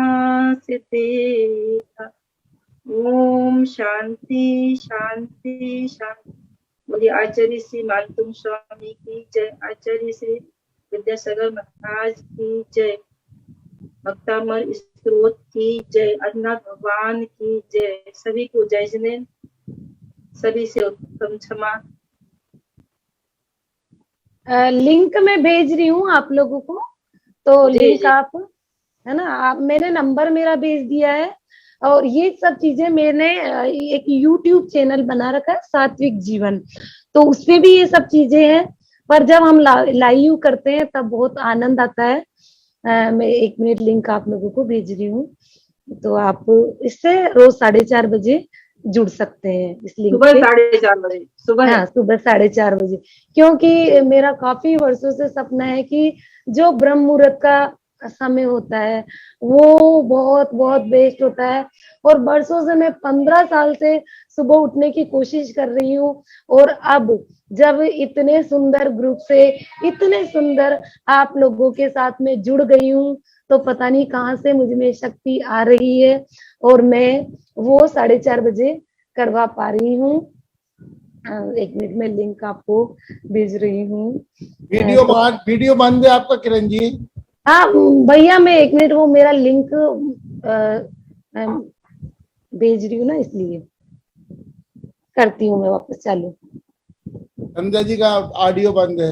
सिद्धेभ्यः। ओम शांति शांति शांति। बोलिए आचार्य श्री मानतुम स्वामी की जय, आचार्य श्री विद्यासागर महाराज की जय, भक्तामर स्त्रोत की जय, अदनाथ भगवान की जय। सभी को जय जिनेन्द्र, सभी से उत्तम क्षमा। लिंक मैं भेज रही हूँ आप लोगों को, तो जी लिंक जी आप, है ना, आप मैंने नंबर मेरा भेज दिया है। और ये सब चीजें मैंने एक YouTube चैनल बना रखा है, सात्विक जीवन, तो उसमें भी ये सब चीजें हैं। पर जब हम लाइव करते हैं तब बहुत आनंद आता है। मैं 1 मिनट लिंक आप लोगों को भेज रही हूँ, तो आप इससे रोज 4:30 बजे जुड़ सकते हैं इस लिंक सुबह पे। 4:30 बजे सुबह है। हाँ, सुबह 4:30 बजे, क्योंकि मेरा काफी वर्षों से सपना है कि जो ब्रह्म मुहूर्त का समय होता है वो बहुत बहुत बेस्ट होता है। और वर्षों से मैं 15 साल से सुबह उठने की कोशिश कर रही हूँ, और अब जब इतने सुंदर ग्रुप से, इतने सुंदर आप लोगों के साथ में जुड़ गई हूँ, तो पता नहीं कहाँ से मुझ में शक्ति आ रही है, और मैं वो 4:30 बजे करवा पा रही हूँ। 1 मिनट में लिंक आपको भेज रही हूँ। वीडियो बंद है आपका किरण जी? हाँ भैया, मैं 1 मिनट, वो मेरा लिंक भेज रही हूँ ना, इसलिए करती हूँ मैं वापस चालू। संध्या जी का ऑडियो बंद है।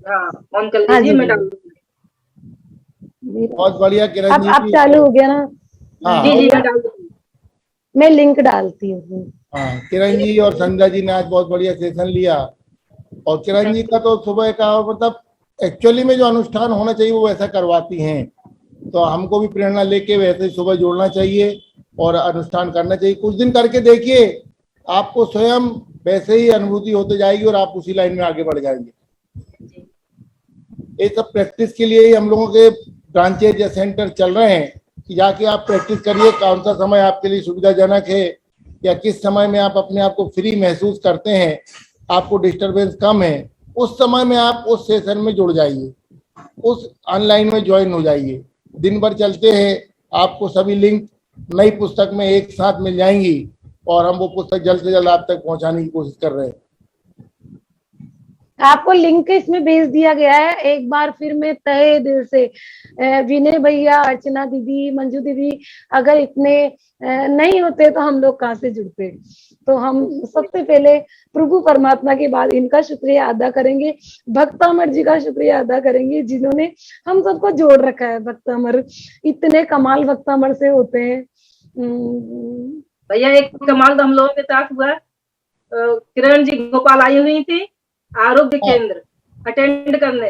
हाँ, ऑन कर हाँ लीजिए, जी मैं डाल दूंगी। बहुत बढ़िया किरण अब जी की। चालू हो गया ना? हाँ जी जी, भैया मैं डाल दूंगी। मैं लिंक डालती हूँ। हाँ, किरण जी और संध्या जी ने आज बहुत बढ़िया सेशन लिया। और किरण जी का तो सुबह का मतलब एक्चुअली में जो अनुष्ठान होना चाहिए वो वैसा करवाती हैं, तो हमको भी प्रेरणा लेके वैसे ही सुबह जुड़ना चाहिए और अनुष्ठान करना चाहिए। कुछ दिन करके देखिए, आपको स्वयं वैसे ही अनुभूति होती जाएगी और आप उसी लाइन में आगे बढ़ जाएंगे। ये सब प्रैक्टिस के लिए ही हम लोगों के ब्रांचेज या सेंटर चल रहे हैं कि जाके आप प्रैक्टिस करिए, कौन सा समय आपके लिए सुविधाजनक है या किस समय में आप अपने आप को फ्री महसूस करते हैं, आपको डिस्टरबेंस कम है, उस समय में आप उस सेशन में जुड़ जाइए, उस ऑनलाइन में ज्वाइन हो जाइए। दिन भर चलते हैं, आपको सभी लिंक नई पुस्तक में एक साथ मिल जाएंगी और हम वो पुस्तक जल्द से जल्द आप तक पहुंचाने की कोशिश कर रहे हैं। आपको लिंक इसमें भेज दिया गया है। एक बार फिर मैं तहे दिल से विनय भैया, अर्चना दीदी, मंजू दीदी अगर इतने नहीं होते तो हम लोग कहाँ से जुड़ते। तो हम सबसे पहले प्रभु परमात्मा के बाद इनका शुक्रिया अदा करेंगे, भक्त अमर जी का शुक्रिया अदा करेंगे जिन्होंने हम सबको जोड़ रखा है। भक्त अमर इतने कमाल भक्त अमर से होते हैं। भैया एक कमाल तो हम लोगों के साथ हुआ, किरण जी भोपाल आई हुई थी आरोग्य केंद्र अटेंड करने,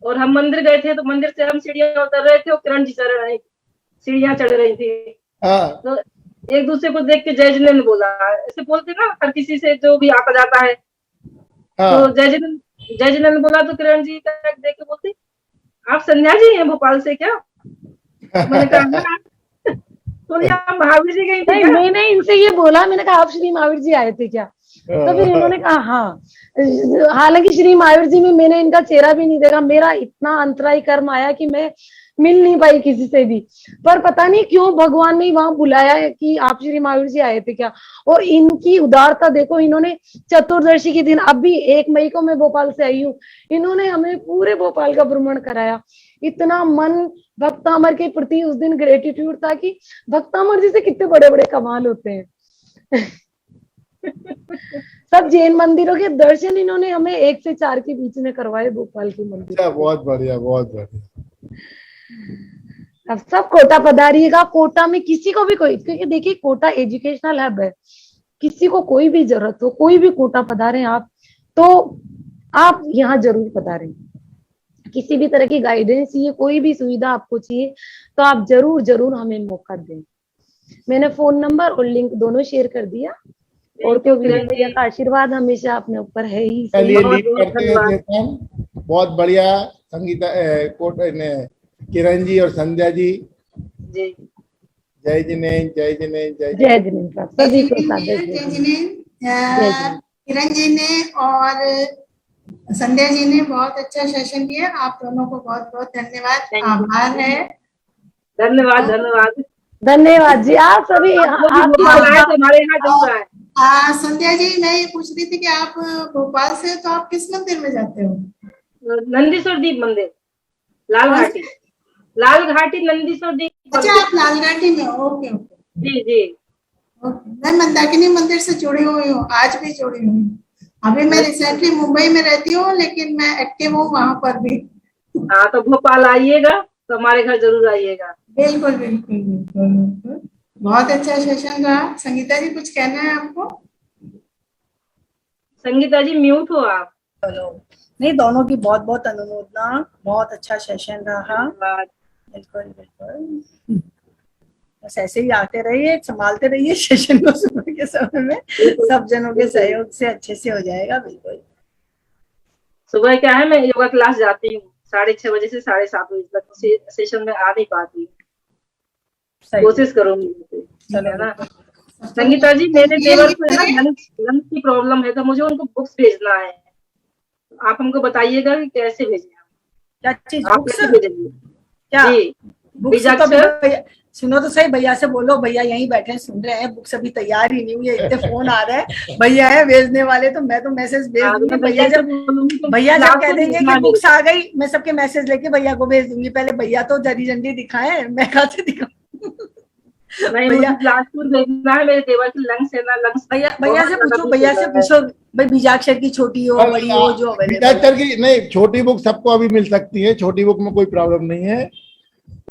और हम मंदिर गए थे तो मंदिर से हम सीढ़ियां उतर रहे थे और किरण जी चढ़ रही, सीढ़ियां चढ़ रही थी। तो एक दूसरे को देख के जय जिनेंद्र बोला, ऐसे बोलते ना हर किसी से जो भी आता जाता है। तो जय जिनेंद्र बोला तो किरण जी देख के बोलती, आप संध्या जी हैं भोपाल से क्या? मैंने कहा तो आप महावीर जी गई थी? मैंने इनसे ये बोला, मैंने कहा आप श्री महावीर जी आए थे क्या? तो फिर इन्होंने कहा हाँ। हालांकि श्री महावीर जी में मैंने इनका चेहरा भी नहीं देखा, मेरा इतना अंतरायी कर्म आया कि मैं मिल नहीं पाई किसी से भी। पर पता नहीं क्यों भगवान ने वहां बुलाया है कि आप श्री महावीर जी आए थे क्या। और इनकी उदारता देखो, इन्होंने चतुर्दशी के दिन, अभी 1 मई को मैं भोपाल से आई हूँ, इन्होंने हमें पूरे भोपाल का भ्रमण कराया। इतना मन भक्तामर के प्रति उस दिन ग्रेटिट्यूड था कि भक्तामर जी से कितने बड़े बड़े कमाल होते हैं। सब जैन मंदिरों के दर्शन इन्होंने हमें 1 से 4 के बीच में करवाए भोपाल के मंदिर। बहुत बढ़िया, बहुत बढ़िया। अब सब कोटा पधारिएगा। कोटा में किसी को भी कोई, क्योंकि देखिए कोटा एजुकेशनल हब है, किसी को कोई भी जरूरत हो, कोई भी कोटा पधारे आप, तो आप यहाँ जरूर पधारें। किसी भी तरह की गाइडेंस चाहिए, कोई भी सुविधा आपको चाहिए, तो आप जरूर जरूर हमें मौका दें। मैंने फोन नंबर और लिंक दोनों शेयर कर दिया। और क्योंकि भैया का आशीर्वाद हमेशा अपने ऊपर है ही। चलिए लीड करते हैं। बहुत बढ़िया संगीता किरण जी और संध्या जी। जय जिनेंद्र, जय जिनेंद्र, जय जिनेंद्र सभी को जय जिनेंद्र। किरण जी ने और संध्या जी ने बहुत अच्छा सेशन किया। आप दोनों को बहुत बहुत धन्यवाद, आभार है। धन्यवाद धन्यवाद धन्यवाद जी। आप सभी हमारे यहाँ जरूर आए। संध्या जी, मैं ये पूछ रही थी कि आप भोपाल से, तो आप किस मंदिर में जाते हो? नंदीश्वर दीप मंदिर, लाल घाटी, लाल घाटी नंदीश्वर दीप। अच्छा, आप लाल घाटी में? ओके ओके जी जी। मैं मंदाकिनी मंदिर से जुड़ी हुई हूँ, आज भी जुड़ी हुई हूँ। अभी मैं रिसेंटली मुंबई में रहती हूँ, लेकिन मैं एक्टिव हूँ वहां पर भी। हाँ, तो भोपाल आइएगा तो हमारे घर जरूर आइएगा। बिल्कुल बिल्कुल बिल्कुल। बहुत अच्छा सेशन रहा। संगीता जी, कुछ कहना है आपको? संगीता जी म्यूट हो आप। नहीं, दोनों की बहुत बहुत अनुमोदना। बहुत अच्छा सेशन रहा। बिल्कुल बिल्कुल, बस ऐसे ही आते रहिए, संभालते रहिए सेशन को सुबह के समय में। सब जनों के सहयोग से अच्छे से हो जाएगा। बिल्कुल। सुबह क्या है, मैं योगा क्लास जाती हूँ 6:30 बजे से 7:30 बजे तक। सेशन में आ नहीं पाती, कोशिश करूंगी। चलो ना संगीता जी, मेरे देवर को है ना लंग्स की प्रॉब्लम है, तो मुझे उनको बुक्स भेजना है। आप हमको बताइएगा कि कैसे भेजें। क्या चीज? आप कैसे भेजेंगे? क्या जी, बुक्स? तो सुनो तो सही, भैया से बोलो, भैया यहीं बैठे सुन रहे हैं। बुक्स अभी तैयार ही नहीं हुई है, इतने फोन आ रहे हैं। भैया है भेजने वाले, तो मैं तो मैसेज भेज दूंगी। भैया जब कह देंगे कि बुक्स आ गई, मैं सबके मैसेज लेके भैया को भेज दूंगी। पहले भैया तो जरी झंडी दिखाएं, मैं कहाँ से दिखाऊं? नहीं, मुझे बिलासपुर भेजना है। मेरे देवर की लंग्स है ना, लंग्स। भैया से पूछो भाई, बीजाक्षर की छोटी हो बड़ी हो जो बीजाक्षर की नहीं, छोटी बुक सबको अभी मिल सकती है, छोटी बुक में कोई प्रॉब्लम नहीं है।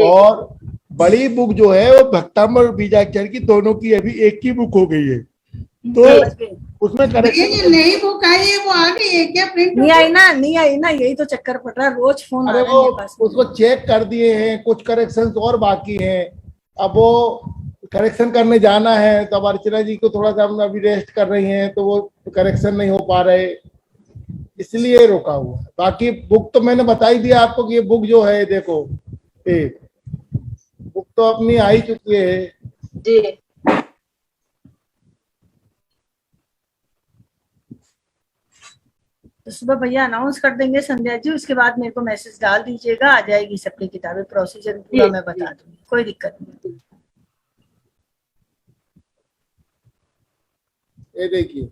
और बड़ी बुक जो है वो भक्तामर और बीजाक्षर की दोनों की अभी एक ही बुक हो गई है, तो उसमें करेक्शन नई बुक आई है, वो आ गई है क्या? प्रिंट नहीं आई ना, यही तो चक्कर पड़ रहा है। रोज फोन आ रहे हैं मेरे पास। उसको चेक कर दिए हैं, कुछ करेक्शंस और बाकी हैं। अब वो करेक्शन करने जाना है, तो अब अर्चना जी को थोड़ा सा हम अभी रेस्ट कर रही हैं, तो वो करेक्शन नहीं हो पा रहे, इसलिए रोका हुआ है। बाकी बुक तो मैंने बता ही दिया आपको कि ये बुक जो है, देखो बुक तो अपनी आ ही चुकी है जी। तो सुबह भैया अनाउंस कर देंगे संध्या जी, उसके बाद मेरे को मैसेज डाल दीजिएगा, आ जाएगी सबकी किताबें, प्रोसीजर पूरा मैं बता दूंगी, कोई दिक्कत नहीं। ये देखिए,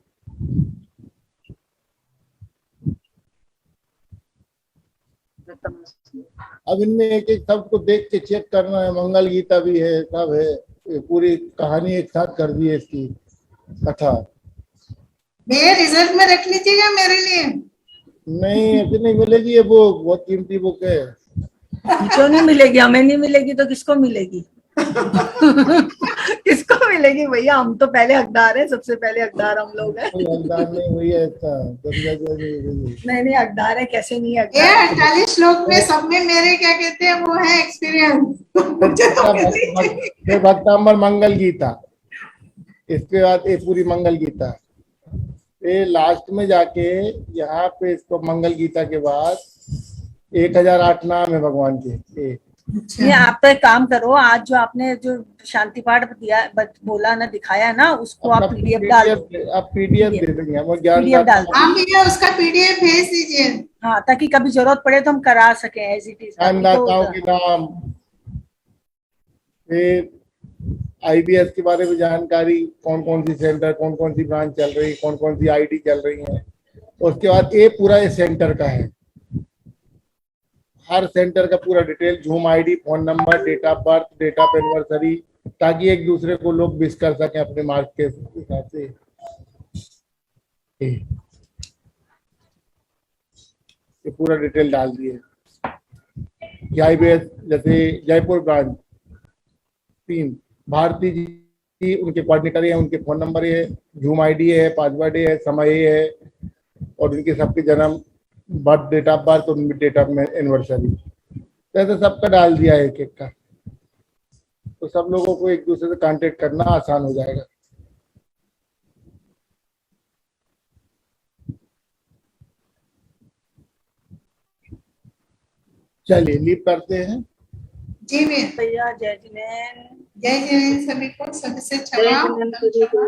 अब इनमें एक एक शब्द को देख के चेक करना है। मंगल गीता भी है, सब है, ये पूरी कहानी एक साथ कर दी है इसकी कथा। मेरे रिजल्ट में रख लीजिएगा मेरे लिए। नहीं, ऐसे नहीं मिलेगी ये बुक, बहुत कीमती बुक है। क्यों नहीं मिलेगी? हमें नहीं मिलेगी तो किसको मिलेगी? किसको मिलेगी भैया? हम तो पहले हकदार हैं, सबसे पहले हकदार हम लोग हैं। कोई हकदार नहीं हुई है इसका। नहीं हकदार है, कैसे नहीं ये हकदार? 48 श्लोक में सब में मेरे क्या कहते हैं वो है एक्सपीरियंस। मुझे तो मिलनी चाहिए। फिर भक्तांबर मंगल गीता, इसके बाद ये पूरी मंगल गीता, ये लास्ट में जाके यहाँ पे इसको मंगल गीता के बाद 1008 नाम है भगवान के। ये आप तो एक काम करो, आज जो आपने जो शांति पाठ दिया बोला ना, दिखाया ना, उसको आप पीडीएफ डाल दो। आप पीडीएफ दे देंगे, हम ज्ञान पीडीएफ डाल दो। हाँ भैया उसका पीडीएफ भेज दीजिए। हाँ, ताकि कभी जरूरत पड़े तो हम करा सके एज इट इज। ज्ञानदाताओं के नाम, फिर आईबीएस के बारे में जानकारी, कौन कौन सी सेंटर, कौन कौन सी ब्रांच चल रही, कौन कौन सी आईडी चल रही है। उसके बाद ये पूरा ये सेंटर का है, हर सेंटर का पूरा detail, Zoom ID, phone number, date of birth, date of anniversary, ताकि एक दूसरे को लोग विश कर सकें अपने मार्क के हिसाब से। ये पूरा डिटेल डाल दिए। आईबीएस जैसे जयपुर ब्रांच 3, भारती जी उनके कोऑर्डिनेटर है, उनके फोन नंबर है, जूम आईडी है, पासवर्ड है, समय है, और उनके सबके जन्म, बर्थ, डेट ऑफ बर्थ और डेट ऑफ एनिवर्सरी, ऐसे सबका डाल दिया है एक एक का। तो सब लोगों को एक दूसरे से कांटेक्ट करना आसान हो जाएगा। चलिए लीव करते हैं। जी भैया, भैया जय जिनेन्द्र। जय जय सभी को, सबसे जय क्षमा। जिनेन्द्र जी को।